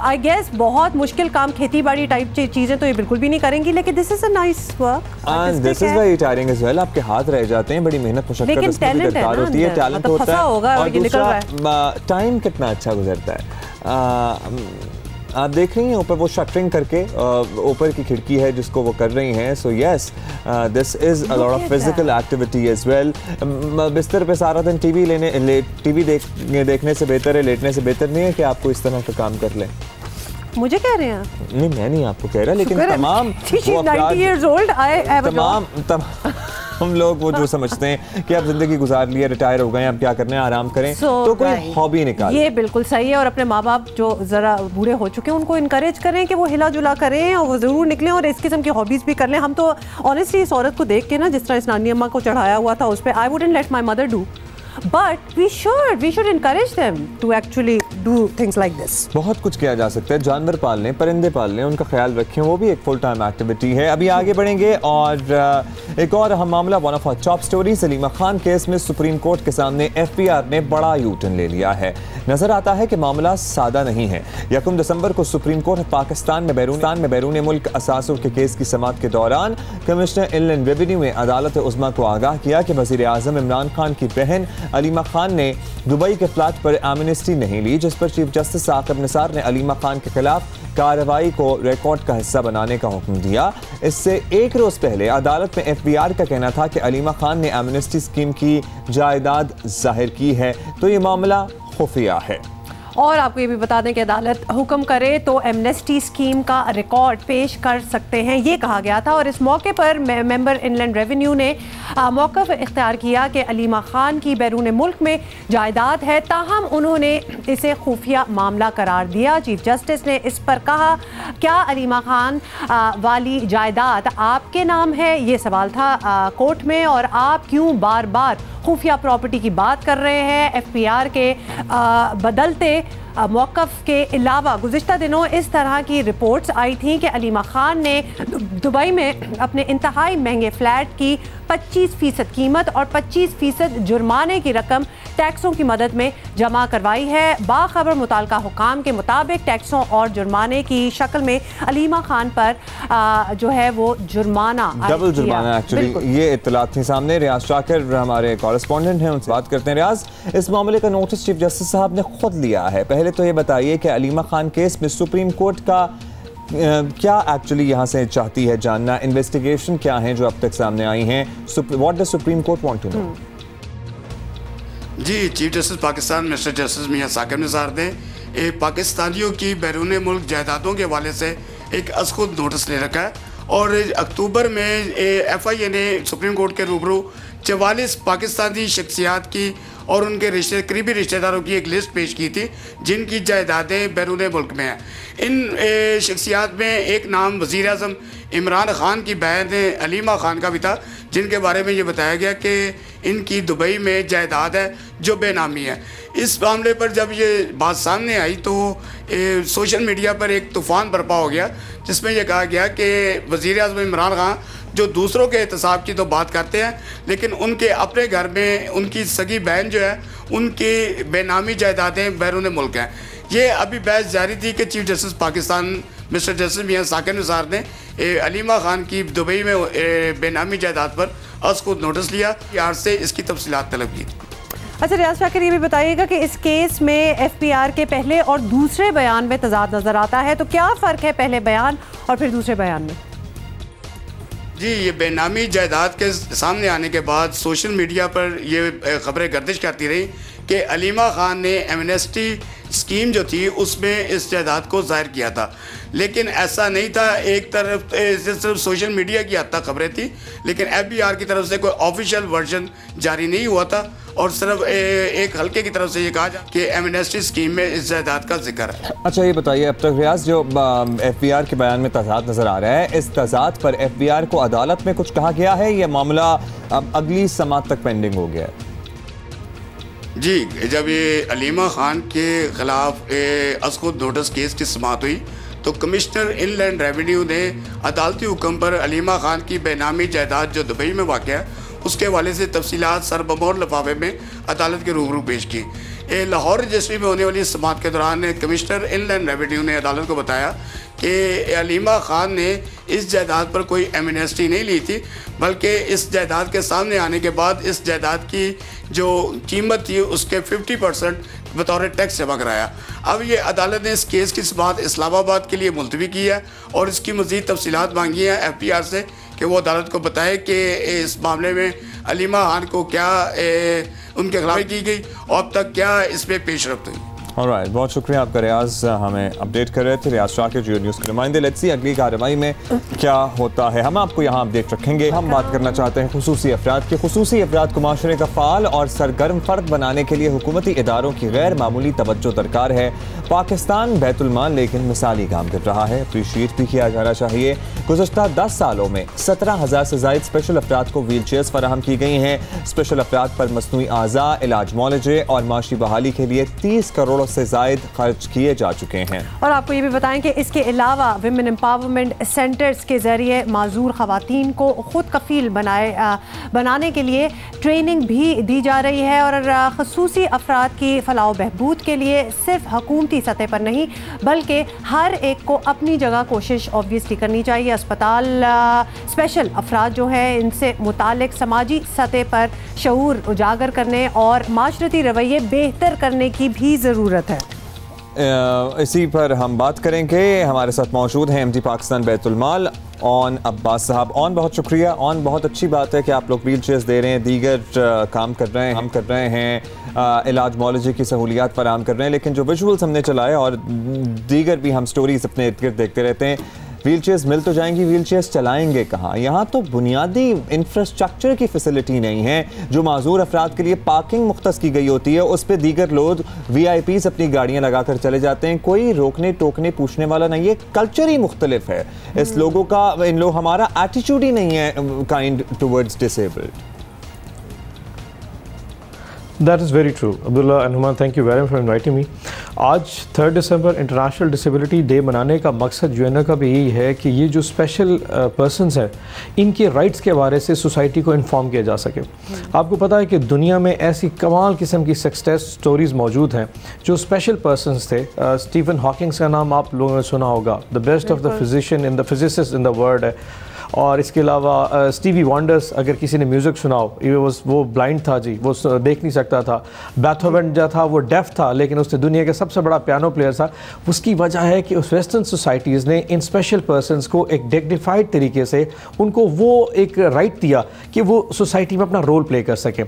Speaker 2: आई गेस बहुत मुश्किल काम, खेती बाड़ी टाइप चीज़ें तो ये बिल्कुल भी नहीं करेंगी, लेकिन this is a nice work
Speaker 1: and this is very tiring as well. आपके हाथ रह जाते हैं, बड़ी मेहनत मशक्कत
Speaker 2: लेकिन
Speaker 1: उसमें भी
Speaker 2: talent है
Speaker 1: दरकार
Speaker 2: ना
Speaker 1: होती है,
Speaker 2: अंदर,
Speaker 1: टैलेंट
Speaker 2: मतलब
Speaker 1: होता
Speaker 2: फंसा
Speaker 1: है
Speaker 2: होगा और
Speaker 1: और
Speaker 2: ये निकल रहा
Speaker 1: दूसरा टाइम कितना अच्छा गुजरता है। आप देख रही हैं ऊपर वो शटरिंग करके, ऊपर की खिड़की है जिसको वो कर रही हैं। So yes, this is a lot of physical activity as well. बिस्तर पे सारा दिन टीवी देखने से बेहतर है, लेटने से बेहतर नहीं है कि आपको इस तरह का काम कर लें।
Speaker 2: मुझे कह रहे हैं?
Speaker 1: नहीं, मैं नहीं आपको कह रहा, लेकिन तमाम वो
Speaker 2: 90 years old,
Speaker 1: तमाम हम लोग वो जो समझते हैं कि आप जिंदगी गुजार लिया, रिटायर हो गए, आप क्या करने हैं, आराम करें, तो कोई हॉबी निकालें।
Speaker 2: ये बिल्कुल सही है, और अपने माँ बाप जो ज़रा बूढ़े हो चुके हैं उनको इनकरेज करें कि वो हिला जुला करें और वो ज़रूर निकलें और इस किस्म की हॉबीज़ भी कर लें। हम तो ऑनेस्टली इस औरत को देख के ना, जिस तरह इस नानी अम्मा को चढ़ाया हुआ था उस पर, I wouldn't let my mother do, but we should encourage them to actually do things like this.
Speaker 1: बहुत कुछ किया जा सकता है, जानवर पाल लें, परिंदे पाल लें, उनका ख्याल रखें, वो भी एक फुल टाइम एक्टिविटी है। अभी आगे बढ़ेंगे और एक और अहम मामला, one of our top story, Salima Khan case में सुप्रीम कोर्ट के सामने एफबीआर ने बड़ा यूटर्न ले लिया है। नजर आता है कि मामला सादा नहीं है। 1 दिसंबर को सुप्रीम कोर्ट पाकिस्तान में बैरून मुल्क असासों के केस की समाअत के दौरान कमिश्नर इनलैंड रेवेन्यू ने अदालत उज़्मा को आगाह किया कि वज़ीर आज़म इमरान खान की बहन अलीमा खान ने दुबई के फ्लैट पर एमनेस्टी नहीं ली, जिस पर चीफ जस्टिस साकिब निसार ने अलीमा खान के खिलाफ कार्रवाई को रिकॉर्ड का हिस्सा बनाने का हुक्म दिया। इससे एक रोज पहले अदालत में एफबीआर का कहना था कि अलीमा खान ने एमनेस्टी स्कीम की जायदाद जाहिर की है, तो ये मामला खुफिया है।
Speaker 2: और आपको ये भी बता दें कि अदालत हुक्म करे तो एमनेस्टी स्कीम का रिकॉर्ड पेश कर सकते हैं, ये कहा गया था। और इस मौके पर मेंबर इनलैंड रेवेन्यू ने मौक़िफ़ इख्तियार किया कि अलीमा खान की बैरून मुल्क में जायदाद है, ताहम उन्होंने इसे खुफिया मामला करार दिया। चीफ जस्टिस ने इस पर कहा, क्या अलीमा खान वाली जायदाद आपके नाम है? ये सवाल था कोर्ट में, और आप क्यों बार बार खुफिया प्रॉपर्टी की बात कर रहे हैं? एफबीआर के बदलते मौक़िफ़ के अलावा गुज़िश्ता दिनों इस तरह की रिपोर्ट्स आई थी कि अलीमा खान ने दुबई में अपने इंतहाई महंगे फ्लैट की 25% कीमत और 25% जुर्माने की रकम टैक्सों की मदद में जमा करवाई है। बाखबर मुताल्लिका हुकाम के मुताबिक टैक्सों और जुर्माने की शक्ल में अलीमा खान पर जो है वो जुर्माना,
Speaker 1: डबल जुर्माना एक्चुअली, ये इत्तलात थी सामने। रियाज शाकिर हमारे कॉरेस्पॉन्डेंट हैं, उनसे बात करते हैं। रियाज, इस मामले का नोटिस चीफ जस्टिस साहब ने खुद लिया है। पहले तो ये बताइए कि अलीमा खान केस में सुप्रीम कोर्ट का क्या एक्चुअली यहाँ से चाहती है जानना, इन्वेस्टिगेशन क्या है जो अब तक सामने आई हैं, what does Supreme Court want to know?
Speaker 8: जी, chief justice Pakistan mister justice Mian Saqib Nisar ने पाकिस्तानियों की बैरून मुल्क जायदादों के हवाले से एक अज़खुद नोटिस ले रखा है, और अक्टूबर में FIA ने सुप्रीम कोर्ट के रूबरू 44 पाकिस्तानी शख्सियात की और उनके करीबी रिश्तेदारों की एक लिस्ट पेश की थी जिनकी जायदादें बैरून मुल्क में हैं। इन शख्सियात में एक नाम वज़ीर आज़म इमरान खान की बहन अलीमा खान का भी था, जिनके बारे में ये बताया गया कि इनकी दुबई में जायदाद है जो बेनामी है। इस मामले पर जब ये बात सामने आई तो सोशल मीडिया पर एक तूफ़ान बर्पा हो गया, जिसमें यह कहा गया कि वज़ीर आज़म इमरान खान जो दूसरों के एहतसाब की तो बात करते हैं, लेकिन उनके अपने घर में उनकी सगी बहन जो है उनकी बेनामी जायदादें बैरून मुल्क हैं। ये अभी बहस जारी थी कि chief justice Pakistan mister justice Mian Saqib Nisar Aleema Khan Khan की दुबई में बेनामी जायदाद पर अज़खुद नोटिस लिया, यार से इसकी तफसीलात तलब की।
Speaker 2: अच्छा रियाज शाकिर, ये भी बताइएगा कि इस केस में एफबीआर के पहले और दूसरे बयान में तजाद नज़र आता है, तो क्या फ़र्क है पहले बयान और फिर दूसरे बयान में?
Speaker 8: जी, ये बेनामी जायदाद के सामने आने के बाद सोशल मीडिया पर ये खबरें गर्दिश करती रही कि अलीमा खान ने एमनेस्टी स्कीम जो थी उसमें इस जायदाद को ज़ाहिर किया था, लेकिन ऐसा नहीं था। एक तरफ सिर्फ सोशल मीडिया की हद तक खबरें थी, लेकिन एफबीआर की तरफ से कोई ऑफिशियल वर्जन जारी नहीं हुआ था, और सिर्फ एक हल्के की तरफ से ये कहा कि एमनेस्टी स्कीम में इस जायदाद का जिक्र है।
Speaker 1: अच्छा, ये बताइए, अब तक रियाज जो एफबीआर के बयान में तजाद नज़र आ रहा है, इस तजाद पर एफबीआर को अदालत में कुछ कहा गया है या मामला अब अगली समाअत तक पेंडिंग हो गया है?
Speaker 8: जी, जब ये अलीमा खान के ख़िलाफ़ अज़खुद नोटिस केस की समाअत हुई तो कमिश्नर इनलैंड रेवेन्यू ने अदालती हुक्म पर अलीमा खान की बेनामी जायदाद जो दुबई में वाक़ है उसके हवाले से तफसीलात सरबमोर लिफाफे में अदालत के रूबरू पेश की। लाहौर रजिस्ट्री में होने वाली समाअत के दौरान कमिश्नर इनलैंड रेवेन्यू ने अदालत को बताया कि अलीमा खान ने इस जायदाद पर कोई एमनेस्टी नहीं ली थी, बल्कि इस जायदाद के सामने आने के बाद इस जायदाद की जो कीमत थी उसके 50% बतौर टैक्स जमा कराया। अब ये अदालत ने इस केस की समाअत इस्लामाबाद के लिए मुलतवी की है और इसकी मज़ीद तफसीलात मांगी हैं FPR से कि वो अदालत को बताए कि इस मामले में अलीमा खान को क्या उनके खिलाफ की गई और अब तक क्या इसमें पेशरफ्त हुई।
Speaker 1: ऑलराइट, बहुत शुक्रिया आपका रियाज, हमें अपडेट कर रहे थे। रियाज शाकिर, जियो न्यूज़ के नुमाइंदे। लेट्स सी अगली कार्रवाई में क्या होता है, हम आपको यहाँ अपडेट रखेंगे। हम बात करना चाहते हैं खुसूसी अफराद के। खुसूसी अफराद को माशरे का फ़ाल और सरगर्म फ़र्द बनाने के लिए हुकूमती इदारों की गैर मामूली तवज्जो दरकार है। पाकिस्तान बैतुल-माल लेकिन मिसाली काम कर रहा है, अप्रीशिएट भी किया जाना चाहिए। गुज़श्ता 10 सालों में 17,000 से ज़ायद स्पेशल अफराद को व्हील चेयर्स फराहम की गई हैं। स्पेशल अफराद पर मसनूई आज़ा, इलाज, मौलजे और माशी बहाली के लिए 30 करोड़ से ज़ायद खर्च किए जा चुके हैं।
Speaker 2: और आपको ये भी बताएं कि इसके अलावा विमेन एम्पावरमेंट सेंटर्स के जरिए माजूर खवातीन को खुद कफील बनाने के लिए ट्रेनिंग भी दी जा रही है। और खसूसी अफराद की फलाह बहबूद के लिए सिर्फ हुकूमती सतह पर नहीं बल्कि हर एक को अपनी जगह कोशिश ऑब्वियसली करनी चाहिए। अस्पताल स्पेशल अफराद जो है इनसे मुतालिक समाजी सतह पर शऊर उजागर करने और माशरती रवैये बेहतर करने की भी ज़रूरत है।
Speaker 1: इसी पर हम बात करेंगे। हमारे साथ मौजूद हैं MD पाकिस्तान बैतुल-माल ऑन अब्बास साहब। ऑन, बहुत शुक्रिया। ऑन, बहुत अच्छी बात है कि आप लोग व्हील चेयर्स दे रहे हैं, दीगर काम कर रहे हैं, हम कर रहे हैं, इलाज मौलजी की सहूलियात फराहम कर रहे हैं। लेकिन जो विजुअल्स हमने चलाए और दीगर भी हम स्टोरीज अपने इर्द गिर्द देखते रहते हैं, व्हील चेयर्स मिल तो जाएंगी, व्हील चेयर्स चलाएंगे कहाँ? यहाँ तो बुनियादी इंफ्रास्ट्रक्चर की फैसिलिटी नहीं है। जो माजूर अफराद के लिए पार्किंग मुख्तस की गई होती है उस पर दीगर लोग VIPs अपनी गाड़ियाँ लगा कर चले जाते हैं, कोई रोकने टोकने पूछने वाला नहीं है। कल्चर ही मुख्तलिफ है इस लोगों का, इन लोग हमारा एटीट्यूड ही नहीं है kind towards disabled.
Speaker 9: That is very true. Abdullah and Human, thank you very much for inviting me. आज 3 दिसंबर इंटरनेशनल डिसेबिलिटी डे मनाने का मकसद UNO का भी यही है कि ये जो स्पेशल पर्सनस हैं इनके राइट्स के बारे से सोसाइटी को इन्फॉर्म किया जा सके। आपको पता है कि दुनिया में ऐसी कमाल किस्म की सक्सेस स्टोरीज़ मौजूद हैं जो स्पेशल पर्सनस थे। स्टीफन हॉकिंग्स का नाम आप लोगों ने सुना होगा, the best of the physician in the physicist in the world है। और इसके अलावा स्टीवी वंडर्स, अगर किसी ने म्यूज़िक सुनाओ, वो ब्लाइंड था जी, वो देख नहीं सकता था। बेथोवन जो था वो डेफ था लेकिन उसने दुनिया का सबसे बड़ा पियानो प्लेयर था। उसकी वजह है कि उस वेस्टर्न सोसाइटीज़ ने इन स्पेशल पर्सनस को एक डिग्निफाइड तरीके से उनको वो एक राइट दिया कि वो सोसाइटी में अपना रोल प्ले कर सकें।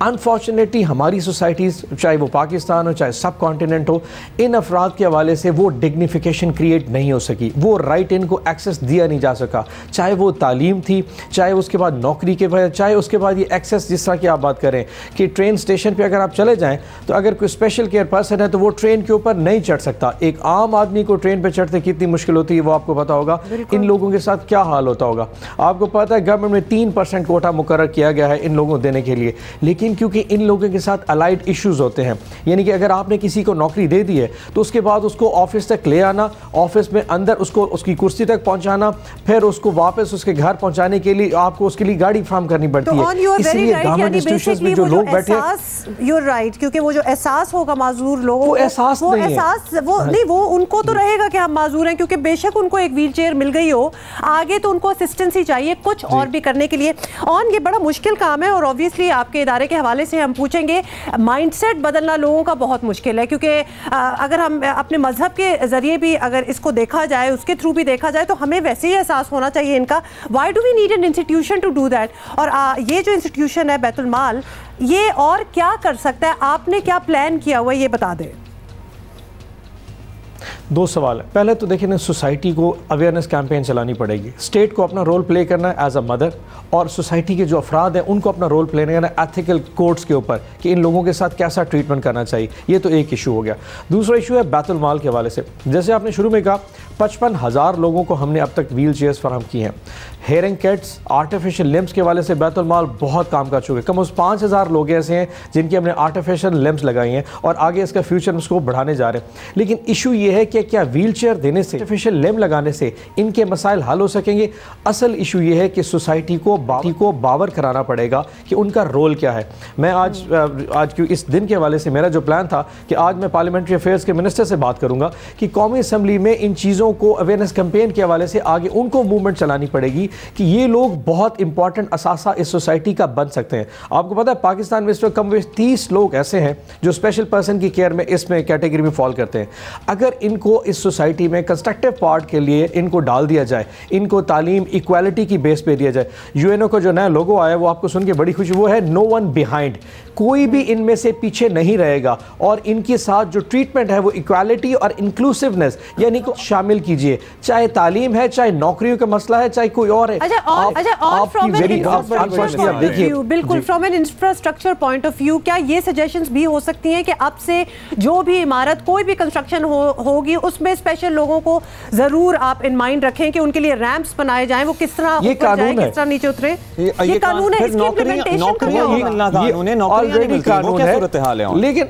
Speaker 9: अनफॉर्चुनेटली हमारी सोसाइटीज़, चाहे वो पाकिस्तान हो चाहे सब कॉन्टिनेंट हो, इन अफराद के हवाले से वो डिग्निफिकेशन क्रिएट नहीं हो सकी, वो राइट इनको एक्सेस दिया नहीं जा सका। चाहे वो तालीम थी, चाहे उसके बाद नौकरी के बाद, चाहे उसके बाद ये एक्सेस, जिस तरह की आप बात करें कि ट्रेन स्टेशन पे अगर आप चले जाएं तो अगर कोई स्पेशल केयर पर्सन है तो वो ट्रेन के ऊपर नहीं चढ़ सकता। एक आम आदमी को ट्रेन पे चढ़ते कितनी मुश्किल होती है वो आपको पता होगा। इन लोगों के साथ क्या हाल होता होगा आपको पता है। गवर्नमेंट में 3% कोटा मुकर्रर किया गया है इन लोगों को देने के लिए, लेकिन क्योंकि इन लोगों के साथ अलाइड इश्यूज होते हैं, यानी कि अगर आपने किसी को नौकरी दे दी है तो उसके बाद उसको ऑफिस तक ले आना, ऑफिस में अंदर उसको उसकी कुर्सी तक पहुंचाना, फिर उसको वापस उसके घर पहुंचाने के लिए आपको उसके लिए गाड़ी फ्राहम करनी पड़ती है। इसलिए गवर्नमेंट इंस्टीट्यूशंस में जो लोग बैठे हैं,
Speaker 2: यू राइट, क्योंकि वो जो एहसास होगा माजूर लोगों को,
Speaker 9: एहसास
Speaker 2: नहीं वो उनको तो रहेगा कि हम माजूर हैं, क्योंकि बेशक उनको एक व्हील चेयर मिल गई हो, आगे तो उनको असिस्टेंस ही चाहिए कुछ और भी करने के लिए। और ये बड़ा मुश्किल काम है और ऑब्वियसली आपके इदारे के हवाले से हम पूछेंगे। माइंडसेट बदलना लोगों का बहुत मुश्किल है, क्योंकि अगर हम अपने मजहब के जरिए भी अगर इसको देखा जाए, उसके थ्रू भी देखा जाए, तो हमें वैसे ही एहसास होना चाहिए इनका। Why do we need an institution to do that? और ये जो इंस्टीट्यूशन है बैतुल-माल, ये और क्या कर सकता है? आपने क्या प्लान किया हुआ है ये बता दें।
Speaker 9: 2 सवाल है। पहले तो देखिए ना, सोसाइटी को अवेयरनेस कैंपेन चलानी पड़ेगी, स्टेट को अपना रोल प्ले करना है एज अ मदर, और सोसाइटी के जो अफराद हैं उनको अपना रोल प्ले करना है एथिकल कोड्स के ऊपर कि इन लोगों के साथ कैसा ट्रीटमेंट करना चाहिए। ये तो एक इशू हो गया। दूसरा इशू है बैतुल-माल के हवाले से। जैसे आपने शुरू में कहा, 55,000 लोगों को हमने अब तक व्हील चेयर्स फराहम की हैं। हेयरिंग किट्स, आर्टिफिशियल लिम्स के वाले से बैतुल माल बहुत काम कर चुके हैं। कम से 5,000 लोग ऐसे हैं जिनकी हमने आर्टिफिशियल लिम्स लगाई हैं और आगे इसका फ्यूचर स्कोप बढ़ाने जा रहे हैं। लेकिन इशू ये है कि क्या व्हील चेयर देने से, आर्टिफिशियल लिम्ब लगाने से इनके मसाइल हल हो सकेंगे? असल इशू ये है कि सोसाइटी को बावर कराना पड़ेगा कि उनका रोल क्या है। मैं आज क्यों इस दिन के हवाले से मेरा जो प्लान था कि आज मैं पार्लियामेंट्री अफेयर्स के मिनिस्टर से बात करूंगा कि कौमी असम्बली में इन चीज़ों को अवेयरनेस कैंपेन के हवाले से आगे उनको मूवमेंट चलानी पड़ेगी कि ये लोग बहुत इंपॉर्टेंट असासा इस सोसाइटी का बन सकते हैं। आपको पता है पाकिस्तान में इस वक्त कम 30 लोग ऐसे हैं जो स्पेशल पर्सन की केयर में इसमें कैटेगरी में फॉल करते हैं। अगर इनको इस सोसाइटी में कंस्ट्रक्टिव पार्ट के लिए इनको डाल दिया जाए, इनको तालीम इक्वालिटी की बेस पे दिया जाए। यूएनओ का जो नया लोगो आया वो आपको सुन के बड़ी खुशी, वो है नो वन बिहाइंड, कोई भी इनमें से पीछे नहीं रहेगा और इनके साथ जो ट्रीटमेंट है वो इक्वालिटी और इंक्लूसिवनेस यानी को शामिल कीजिए, चाहे तालीम है, चाहे नौकरियों का मसला है, चाहे कोई और है।
Speaker 2: बिल्कुल from N infrastructure point of view क्या ये सजेशंस भी हो सकती हैं कि अब से जो भी इमारत कोई भी कंस्ट्रक्शन होगी उसमें स्पेशल लोगों को जरूर आप इन माइंड रखें कि उनके लिए रैंप्स बनाए जाएं, वो किस तरह ऊपर जाए, किस तरह नीचे उतरे। ये कानून है, इसकी इम्प्लीमेंटेशन
Speaker 9: ऑलरेडी कानून है, लेकिन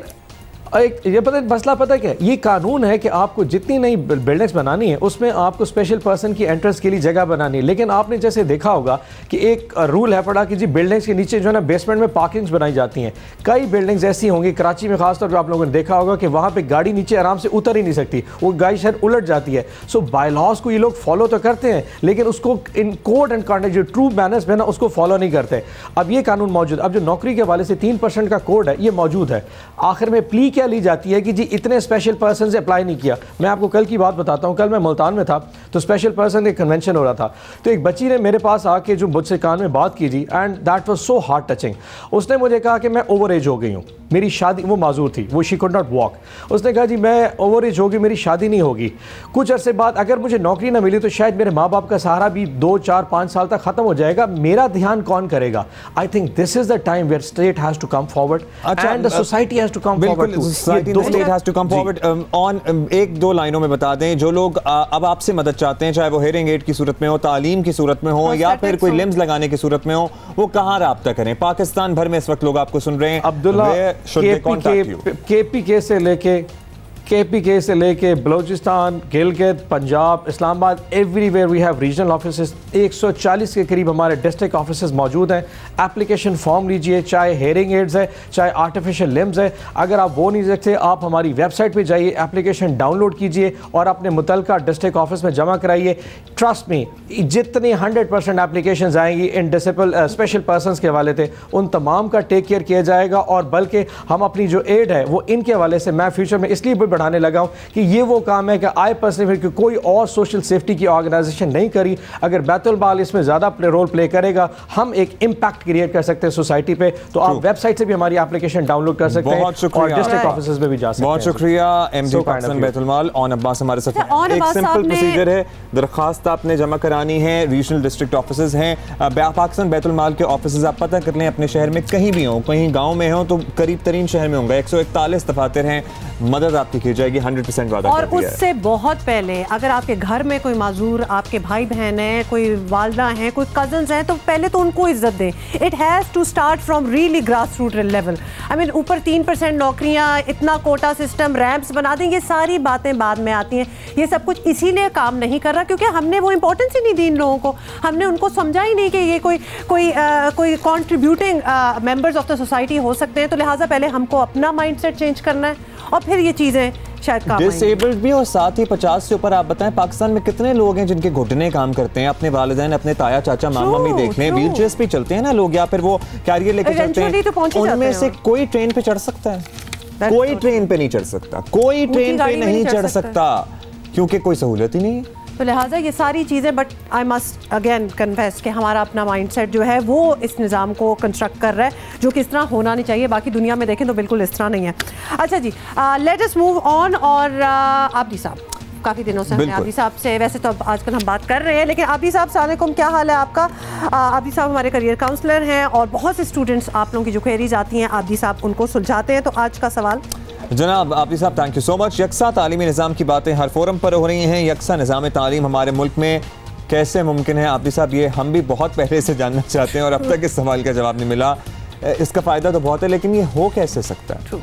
Speaker 9: ये मसला पता क्या है, ये कानून है कि आपको जितनी नई बिल्डिंग्स बनानी है उसमें आपको स्पेशल पर्सन की एंट्रेंस के लिए जगह बनानी है। लेकिन आपने जैसे देखा होगा कि एक रूल है पड़ा कि जी बिल्डिंग्स के नीचे जो है ना बेसमेंट में पार्किंग्स बनाई जाती हैं। कई बिल्डिंग्स ऐसी होंगी कराची में खासतौर पर आप लोगों ने देखा होगा कि वहाँ पे गाड़ी नीचे आराम से उतर ही नहीं सकती, वो गाड़ी शायद उलट जाती है। सो बाय लॉज को ये लोग फॉलो तो करते हैं लेकिन उसको इन कोड एंड कॉन्डक्ट जो ट्रू मैनर्स में ना उसको फॉलो नहीं करते। अब ये कानून मौजूद, अब जो नौकरी के हवाले से 3% का कोड है ये मौजूद है। आखिर में प्ली क्या ली जाती है कि जी इतने स्पेशल पर्सन से अप्लाई नहीं किया। मैं आपको कल की बात बताता हूं, कल मैं मुल्तान में था तो स्पेशल पर्सन एक कन्वेंशन हो रहा था, तो एक बच्ची ने मेरे पास आके जो मुझसे कान में बात की जी and that was so heart touching. उसने मुझे कहा कि मैं ओवर एज हो गई हूं, मेरी शादी, वो माजूर थी, वो शी कुड नॉट वॉक। उसने कहा जी मैं ओवर एज होगी, मेरी शादी नहीं होगी। कुछ अरसे बाद अगर मुझे नौकरी ना मिली तो शायद मेरे माँ बाप का सहारा भी 2, 4, 5 साल तक खत्म हो जाएगा, मेरा ध्यान कौन करेगा? I think this is the time where state has to come forward and the society has to come forward.
Speaker 1: On 1-2 लाइनों में बता दें जो लोग अब आपसे मदद चाहते हैं, चाहे वो हेयरिंग एड की सूरत में हो, तालीम की सूरत में हो या फिर कोई लिम्स लगाने की सूरत में हो, वो कहाँ राब्ता करें? पाकिस्तान भर में इस वक्त लोग आपको सुन रहे हैं।
Speaker 9: अब्दुल्ला KPK से लेके Balochistan, Gilgit, Punjab, Islamabad, everywhere we have regional offices. 140 के करीब हमारे डिस्ट्रिक्ट ऑफिसेस मौजूद हैं। एप्लीकेशन फॉर्म लीजिए, चाहे हेयरिंग एड्स है, चाहे आर्टिफिशियल लिम्स है। अगर आप वो नहीं सकते आप हमारी वेबसाइट पे जाइए, एप्लीकेशन डाउनलोड कीजिए और अपने मुतलका डिस्ट्रिक्ट ऑफिस में जमा कराइए। ट्रस्ट मी, जितनी 100% एप्लीकेशन आएंगी इन स्पेशल पर्सन के हवाले से उन तमाम का टेक केयर किया जाएगा। और बल्कि हम अपनी जो एड है वो इनके हवाले से मैं फ्यूचर में इसलिए भी बढ़ाने लगा हूं कि ये वो काम है कि आई पर्सनली कि कोई और सोशल सेफ्टी की ऑर्गेनाइजेशन नहीं करी। अगर बैतुल माल इसमें ज़्यादा रोल प्ले करेगा, हम एक इम्पैक्ट क्रिएट कर सकते हैं सोसाइटी पे। तो आप वेबसाइट से भी हमारी एप्लीकेशन डाउनलोड कर सकते हैं और डिस्ट्रिक्ट ऑफिसेज में भी जा सकते हैं।
Speaker 1: बहुत शुक्रिया MD Pakistan Betul mall on Abbas हमारे साथ। एक सिंपल प्रोसीजर है, दरखास्त आपने जमा करानी है, रीजनल डिस्ट्रिक्ट ऑफिसेज हैं, पाकिस्तान बैतुल माल के ऑफिसेज आप पता कर लें अपने शहर में कहीं भी हो, कहीं गाँव में हो तो करीब तरीन शहर में होंगे। 141 दफातर हैं, मदद आपकी की जाएगी, 100% वादा
Speaker 2: और उससे बहुत पहले अगर आपके घर में कोई माजूर आपके भाई बहन है, कोई वालदा हैं, कोई कजन्स हैं, तो पहले तो उनको इज्जत दें। It has to start from really grass root level. I mean ऊपर 3% नौकरियां, इतना कोटा सिस्टम, रैंप्स बना दें, ये सारी बातें बाद में आती हैं। ये सब कुछ इसीलिए काम नहीं कर रहा क्योंकि हमने वो इंपॉर्टेंस ही नहीं दी इन लोगों को। हमने उनको समझा ही नहीं कि ये कोई contributing members of the society हो सकते हैं। तो लिहाजा पहले हमको अपना माइंडसेट चेंज करना है और फिर ये चीज़ें शायद काम आएंगी।
Speaker 1: डिसेबल्ड भी और साथ ही 50 से ऊपर। आप बताएं पाकिस्तान में कितने लोग हैं जिनके घुटने काम करते हैं? अपने वालिदैन, अपने ताया चाचा मामा भी देख लें, व्हील चेयर्स पे चलते हैं ना लोग, या फिर वो कैरियर लेके चलते हैं। उनमें से कोई ट्रेन पे चढ़ सकता है? कोई ट्रेन पे नहीं चढ़ सकता, कोई ट्रेन पे नहीं चढ़ सकता क्योंकि कोई सहूलत ही नहीं है।
Speaker 2: तो लिहाजा ये सारी चीज़ें, but I must again confess कि हमारा अपना माइंडसेट जो है वो इस निज़ाम को कंस्ट्रक्ट कर रहा है जो कि इस तरह होना नहीं चाहिए। बाकी दुनिया में देखें तो बिल्कुल इस तरह नहीं है। अच्छा जी, लेट अस मूव ऑन। और आबिदी साहब, काफ़ी दिनों से हमने आबिदी साहब से, वैसे तो अब आजकल हम बात कर रहे हैं, लेकिन आबिदी साहब अस्सलाम वालेकुम, क्या हाल है आपका? आबिदी साहब हमारे करियर काउंसलर हैं और बहुत से स्टूडेंट्स आप लोगों की जो क्वेरीज आती हैं आबिदी साहब उनको सुलझाते हैं। तो आज का सवाल
Speaker 1: जनाब आबिद साहब, थैंक यू सो मच। यकसा तालीमी निज़ाम की बातें हर फोरम पर हो रही हैं। यकसा निज़ाम तालीम हमारे मुल्क में कैसे मुमकिन है आबिद साहब? ये हम भी बहुत पहले से जानना चाहते हैं और अब तक इस सवाल का जवाब नहीं मिला। इसका फ़ायदा तो बहुत है, लेकिन ये हो कैसे सकता है?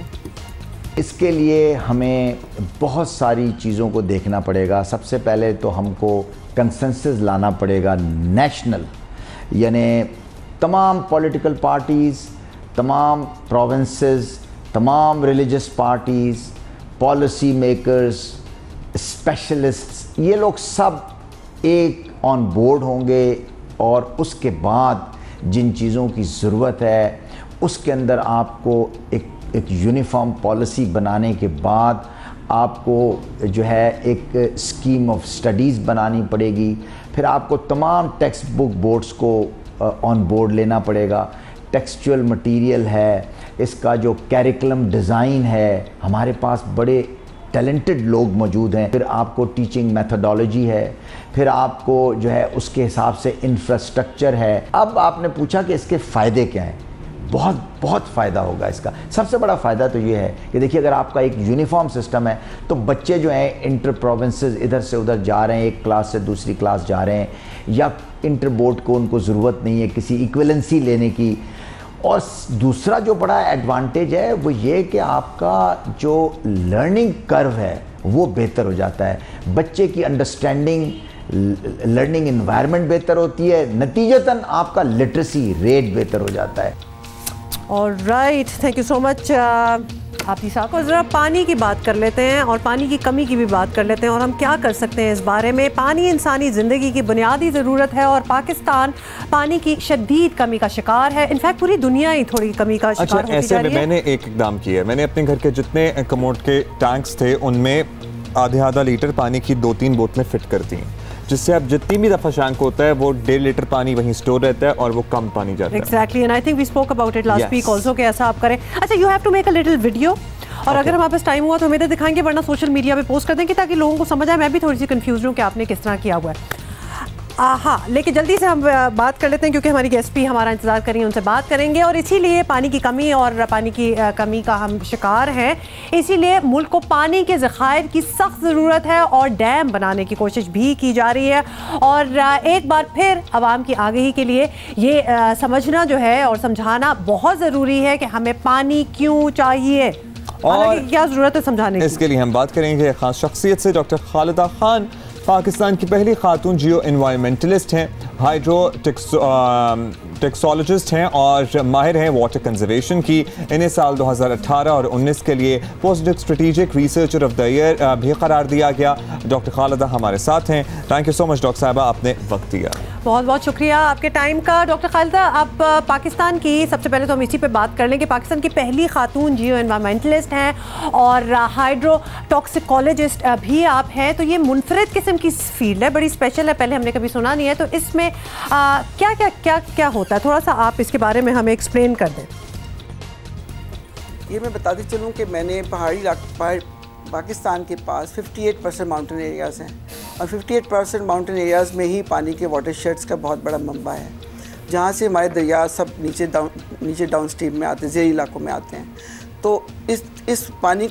Speaker 10: इसके लिए हमें बहुत सारी चीज़ों को देखना पड़ेगा। सबसे पहले तो हमको कंसेंसस लाना पड़ेगा नेशनल, यानी तमाम पॉलिटिकल पार्टीज़, तमाम प्रोविंसेस, तमाम religious parties, policy makers, specialists, ये लोग सब एक ऑन बोर्ड होंगे और उसके बाद जिन चीज़ों की ज़रूरत है उसके अंदर आपको एक यूनिफॉर्म पॉलिसी बनाने के बाद आपको जो है एक स्कीम ऑफ स्टडीज़ बनानी पड़ेगी। फिर आपको तमाम टेक्स्ट बुक बोर्ड्स को ऑन बोर्ड लेना पड़ेगा। टेक्सचुअल मटेरियल है, इसका जो कैरिकुलम डिज़ाइन है, हमारे पास बड़े टैलेंटेड लोग मौजूद हैं। फिर आपको टीचिंग मेथोडोलॉजी है, फिर आपको जो है उसके हिसाब से इंफ्रास्ट्रक्चर है। अब आपने पूछा कि इसके फ़ायदे क्या हैं। बहुत फ़ायदा होगा इसका। सबसे बड़ा फ़ायदा तो ये है कि देखिए, अगर आपका एक यूनिफॉर्म सिस्टम है तो बच्चे जो हैं इंटर प्रोविंसेस इधर से उधर जा रहे हैं, एक क्लास से दूसरी क्लास जा रहे हैं, या इंटर बोर्ड को उनको ज़रूरत नहीं है किसी इक्विवेलेंसी लेने की। और दूसरा जो बड़ा एडवांटेज है वो ये कि आपका जो लर्निंग कर्व है वो बेहतर हो जाता है। बच्चे की अंडरस्टैंडिंग, लर्निंग एनवायरनमेंट बेहतर होती है, नतीजतन आपका लिटरेसी रेट बेहतर हो जाता है।
Speaker 2: Alright, thank you so much Abid साहब। और ज़रा पानी की बात कर लेते हैं और पानी की कमी की भी बात कर लेते हैं और हम क्या कर सकते हैं इस बारे में। पानी इंसानी ज़िंदगी की बुनियादी ज़रूरत है और पाकिस्तान पानी की शदीद कमी का शिकार है। इनफैक्ट पूरी दुनिया ही थोड़ी कमी का शिकार होती जा रही है।
Speaker 1: ऐसे में मैंने एक इकदाम किया है। मैंने अपने घर के जितने कमोड के टैंक्स थे उनमें आधा लीटर पानी की 2-3 बोतलें फिट कर दी, जिससे अब जितनी भी दफ़ा शैंक होता है वो 1.5 लीटर पानी वहीं स्टोर रहता है और वो कम पानी जाता है।
Speaker 2: Exactly, and I think we spoke about it last week also कि ऐसा आप करें। अच्छा, you have to make a little video और अगर हमारे पास टाइम हुआ तो हमें तो दिखाएंगे, वरना सोशल मीडिया पे पोस्ट कर देंगे ताकि लोगों को समझ आए। मैं भी थोड़ी सी कंफ्यूज हूँ कि आपने किस तरह किया हुआ है। हाँ, लेकिन जल्दी से हम बात कर लेते हैं क्योंकि हमारी गेस्ट भी हमारा इंतजार करेंगे, उनसे बात करेंगे। और इसीलिए पानी की कमी और पानी की कमी का हम शिकार हैं, इसीलिए मुल्क को पानी के ज़खायर की सख्त ज़रूरत है और डैम बनाने की कोशिश भी की जा रही है। और एक बार फिर आवाम की आगाही के लिए ये समझना जो है और समझाना बहुत ज़रूरी है कि हमें पानी क्यों चाहिए और क्या ज़रूरत है समझाने की।
Speaker 1: इसके लिए हम बात करेंगे खास शख्सियत से। डॉक्टर खालिदा खान पाकिस्तान की पहली खातून जियो एनवायरमेंटलिस्ट हैं, हाइड्रो टेक्सोलॉजिस्ट हैं और माहिर हैं वाटर कंजर्वेशन की। इन्हें साल 2018 और 19 के लिए post strategic researcher of the year भी करार दिया गया। डॉक्टर खालिदा हमारे साथ हैं। Thank you so much doctor साहिबा, आपने वक्त दिया।
Speaker 2: बहुत बहुत शुक्रिया आपके टाइम का। डॉक्टर खालिदा, आप पाकिस्तान की, सबसे पहले तो हम इसी पे बात कर लेंगे, पाकिस्तान की पहली खातून जियो एनवायरमेंटलिस्ट हैं और हाइड्रो टॉक्सिकोलॉजिस्ट भी आप हैं। तो ये मुनफरिद किस्म की फील्ड है, बड़ी स्पेशल है, पहले हमने कभी सुना नहीं है। तो इसमें क्या क्या क्या क्या होता है, थोड़ा सा आप इसके बारे में हमें एक्सप्लेन कर दें।
Speaker 11: ये मैं बताती चलूँ कि मैंने पाकिस्तान के पास 58% माउंटेन एरियाज़ हैं और 58% माउंटेन एरियाज़ में ही पानी के वाटर शेड्स का बहुत बड़ा मंबा है, जहाँ से हमारे दरिया सब नीचे डाउन स्ट्रीम में आते हैं, ज़ेरी इलाकों में आते हैं। तो इस पानी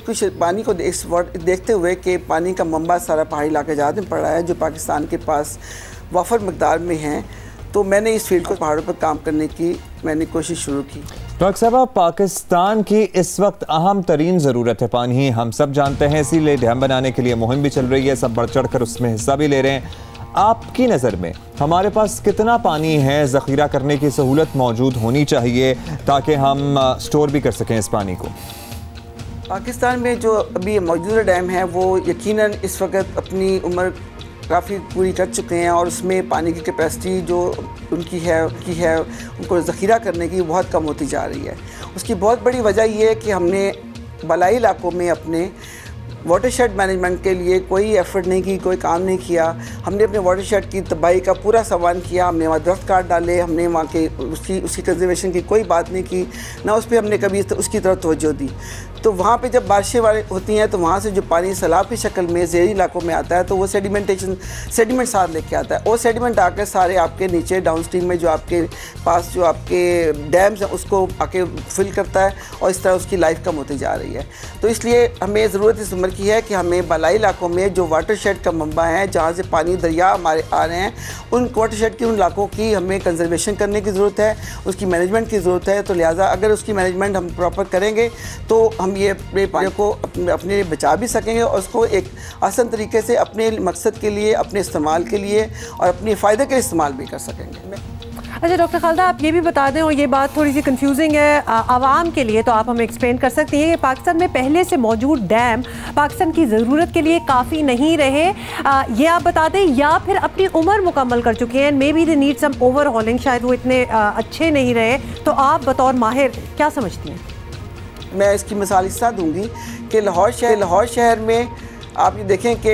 Speaker 11: को देखते हुए कि पानी का मंबा सारा पहाड़ी इलाके ज़्यादा में पड़ रहा है जो पाकिस्तान के पास वाफर मकदार में हैं, तो मैंने इस फील्ड को पहाड़ों पर काम करने की मैंने कोशिश शुरू की।
Speaker 1: डॉक्टर साहब, पाकिस्तान की इस वक्त अहम तरीन ज़रूरत है पानी, हम सब जानते हैं, इसीलिए डैम बनाने के लिए मुहिम भी चल रही है, सब बढ़ चढ़ कर उसमें हिस्सा भी ले रहे हैं। आपकी नज़र में हमारे पास कितना पानी है, ज़ख़ीरा करने की सहूलत मौजूद होनी चाहिए ताकि हम स्टोर भी कर सकें इस पानी को?
Speaker 11: पाकिस्तान में जो अभी मौजूदा डैम है वो यकीनन इस वक्त अपनी उम्र काफ़ी पूरी कर चुके हैं और उसमें पानी की कैपेसिटी जो उनकी है उनको ज़ख़ीरा करने की बहुत कम होती जा रही है। उसकी बहुत बड़ी वजह ये है कि हमने बलाई इलाकों में अपने वाटरशेड मैनेजमेंट के लिए कोई एफर्ट नहीं की, कोई काम नहीं किया। हमने अपने वाटरशेड की तबाही का पूरा सामान किया, हमने वहाँ दरख्त काट डाले, हमने वहाँ के उसकी कंजर्वेशन की कोई बात नहीं की, ना उस पर हमने कभी उसकी तरफ तवज्जो दी। तो वहाँ पे जब बारिशें होती हैं तो वहाँ से जो पानी सैलाब की शक्ल में ज़ेरी इलाकों में आता है तो वो सेडिमेंट साथ लेके आता है। वो सेडिमेंट आकर सारे आपके नीचे डाउन स्ट्रीम में जो आपके पास जो आपके डैम्स हैं उसको आके फिल करता है और इस तरह उसकी लाइफ कम होती जा रही है। तो इसलिए हमें ज़रूरत इस उम्र की है कि हमें बलाई इलाकों में जो वाटर शेड का मंबा है, जहाँ से पानी दरिया हमारे आ रहे हैं, उन वाटर शेड की उन इलाकों की हमें कंजर्वेशन करने की ज़रूरत है, उसकी मैनेजमेंट की ज़रूरत है। तो लिहाजा अगर उसकी मैनेजमेंट हम प्रॉपर करेंगे तो हम ये अपने पानी को अपने लिए बचा भी सकेंगे और उसको एक आसान तरीके से अपने मकसद के लिए, अपने इस्तेमाल के लिए और अपने फ़ायदे के इस्तेमाल भी कर सकेंगे।
Speaker 2: अच्छा डॉक्टर खालदा, आप ये भी बता दें, और ये बात थोड़ी सी कंफ्यूजिंग है आवाम के लिए, तो आप हमें एक्सप्लेन कर सकती हैं कि पाकिस्तान में पहले से मौजूद डैम पाकिस्तान की ज़रूरत के लिए काफ़ी नहीं रहे, ये आप बता दें, या फिर अपनी उम्र मुकम्मल कर चुके हैं, maybe they need some overhauling, शायद वो इतने अच्छे नहीं रहे, तो आप बतौर माहिर क्या समझती हैं?
Speaker 11: मैं इसकी मिसाल इस तरह दूँगी कि लाहौर शहर में आप ये देखें कि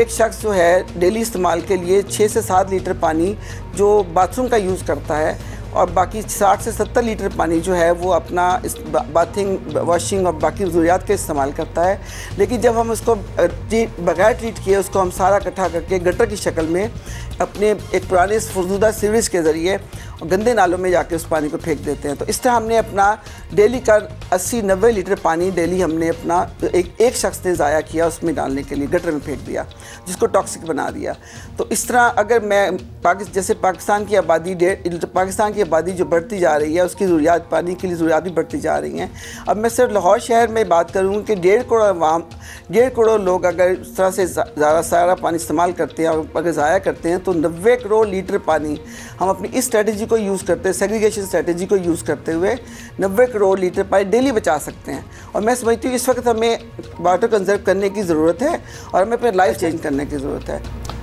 Speaker 11: एक शख्स जो है डेली इस्तेमाल के लिए 6 से 7 लीटर पानी जो बाथरूम का यूज़ करता है और बाकी 60 से 70 लीटर पानी जो है वो अपना बाथिंग, वॉशिंग और बाकी ज़रूरियात के इस्तेमाल करता है। लेकिन जब हम उसको बगैर ट्रीट किए उसको हम सारा इकट्ठा करके गटर की शक्ल में अपने एक पुराने फुर्दुदा सीवरेज के ज़रिए और गंदे नालों में जाके उस पानी को फेंक देते हैं। तो इस तरह हमने अपना डेली का 80-90 लीटर पानी डेली हमने अपना एक शख्स ने ज़ाया किया उसमें डालने के लिए, गटर में फेंक दिया, जिसको टॉक्सिक बना दिया। तो इस तरह अगर मैं जैसे पाकिस्तान की आबादी जो बढ़ती जा रही है, उसकी ज़रूरियात, पानी के लिए ज़रूरियात भी बढ़ती जा रही हैं। अब मैं सिर्फ लाहौर शहर में बात करूँ कि 1.5 करोड़ लोग अगर इस तरह से सारा पानी इस्तेमाल करते हैं और अगर ज़ाया करते हैं तो 90 करोड़ लीटर पानी हम अपनी इस स्ट्रेटजी को यूज़ करते हैं, सेग्रीगेशन स्ट्रेटजी को यूज़ करते हुए 90 करोड़ लीटर पानी डेली बचा सकते हैं। और मैं समझती हूँ इस वक्त हमें वाटर कंजर्व करने की ज़रूरत है और हमें अपने लाइफ चेंज करने की ज़रूरत है।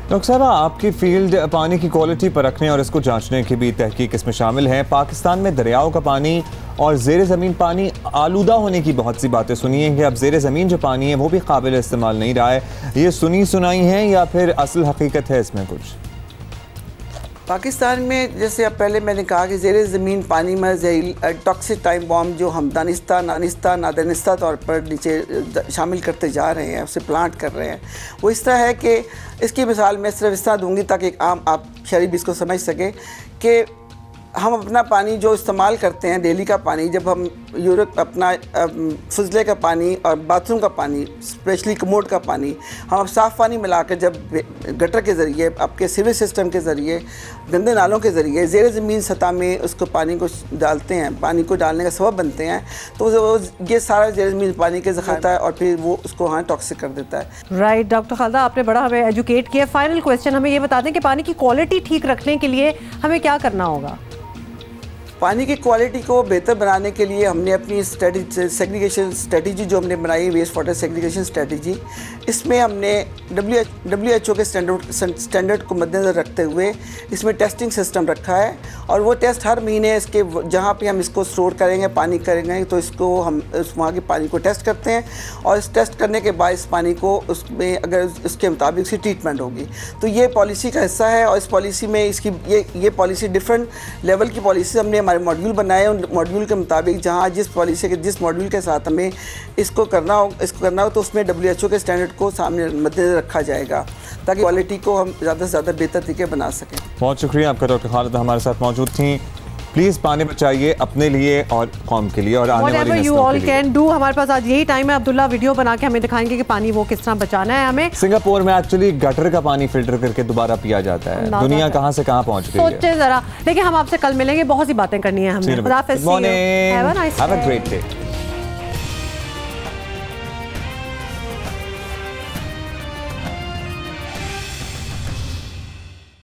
Speaker 1: डॉक्टर साहब, आपकी फील्ड पानी की क्वालिटी परखने और इसको जांचने की भी तहकीक इसमें शामिल है। पाकिस्तान में दरियाओं का पानी और ज़ेर ज़मीन पानी आलूदा होने की बहुत सी बातें सुनी हैं कि अब ज़ेर ज़मीन जो पानी है वो भी काबिल इस्तेमाल नहीं रहा है। ये सुनी सुनाई हैं या फिर असल हकीकत है इसमें कुछ?
Speaker 11: पाकिस्तान में जैसे अब पहले मैंने कहा कि ज़ेर ज़मीन पानी में जहरील टॉक्सिक टाइम बॉम्ब जो हम दानिस्ता नादानिस्ता तौर पर नीचे शामिल करते जा रहे हैं, उसे प्लांट कर रहे हैं, वो इस तरह है कि इसकी मिसाल मैं सिर्फ इस तरह दूँगी ताकि एक आम आप शरीफ इसको समझ सकें कि हम अपना पानी जो इस्तेमाल करते हैं डेली का पानी, जब हम अपना फजले का पानी और बाथरूम का पानी, स्पेशली कमोड का पानी, हम साफ़ पानी मिलाकर जब गटर के ज़रिए, आपके सीवेज सिस्टम के ज़रिए, गंदे नालों के ज़रिए ज़ेर ज़मीन सतह में उसको पानी को डालते हैं, पानी को डालने का सबब बनते हैं, तो ये सारा ज़ेर ज़मीन पानी के ज़खाता है और फिर वो उसको टॉक्सिक कर देता है।
Speaker 2: राइट डॉक्टर खालदा, आपने बड़ा हमें एजुकेट किया। फाइनल क्वेश्चन, हमें ये बता दें कि पानी की क्वालिटी ठीक रखने के लिए हमें क्या करना होगा?
Speaker 11: पानी की क्वालिटी को बेहतर बनाने के लिए हमने अपनी सेग्रीगेशन स्ट्रेटजी जो हमने बनाई, वेस्ट वाटर सेग्रीगेशन स्ट्रेटजी, इसमें हमने WHO के स्टैंडर्ड को मद्देनज़र रखते हुए इसमें टेस्टिंग सिस्टम रखा है और वो टेस्ट हर महीने इसके जहाँ पे हम इसको स्टोर करेंगे, पानी करेंगे, तो इसको हम वहाँ के पानी को टेस्ट करते हैं और इस टेस्ट करने के बाद इस पानी को उसमें अगर उसके मुताबिक उसकी ट्रीटमेंट होगी तो ये पॉलिसी का हिस्सा है। और इस पॉलिसी में इसकी ये पॉलिसी डिफरेंट लेवल की पॉलिसी हमने हमारे मॉड्यूल बनाए, उन मॉड्यूल के मुताबिक जहाँ जिस मॉड्यूल के साथ हमें इसको करना हो तो उसमें WHO के स्टैंडर्ड को सामने मद्देनजर रखा जाएगा ताकि क्वालिटी को हम ज़्यादा से ज़्यादा बेहतर तरीके बना सकें।
Speaker 1: बहुत शुक्रिया आपका डॉक्टर खालिदा, हमारे साथ मौजूद थी। प्लीज़ पानी बचाइए अपने लिए और कौम के लिए और आने वाली नस्लों के लिए।
Speaker 2: हमारे पास आज यही टाइम है, अब्दुल्ला वीडियो बना के हमें दिखाएंगे कि पानी वो किस तरह बचाना है हमें।
Speaker 1: सिंगापुर में एक्चुअली गटर का पानी फिल्टर करके दोबारा पिया जाता है। दुनिया कहाँ से कहाँ पहुँच गई है,
Speaker 2: सोचे जरा। लेकिन हम आपसे कल मिलेंगे, बहुत सी बातें करनी है हमने।
Speaker 1: Have a great day।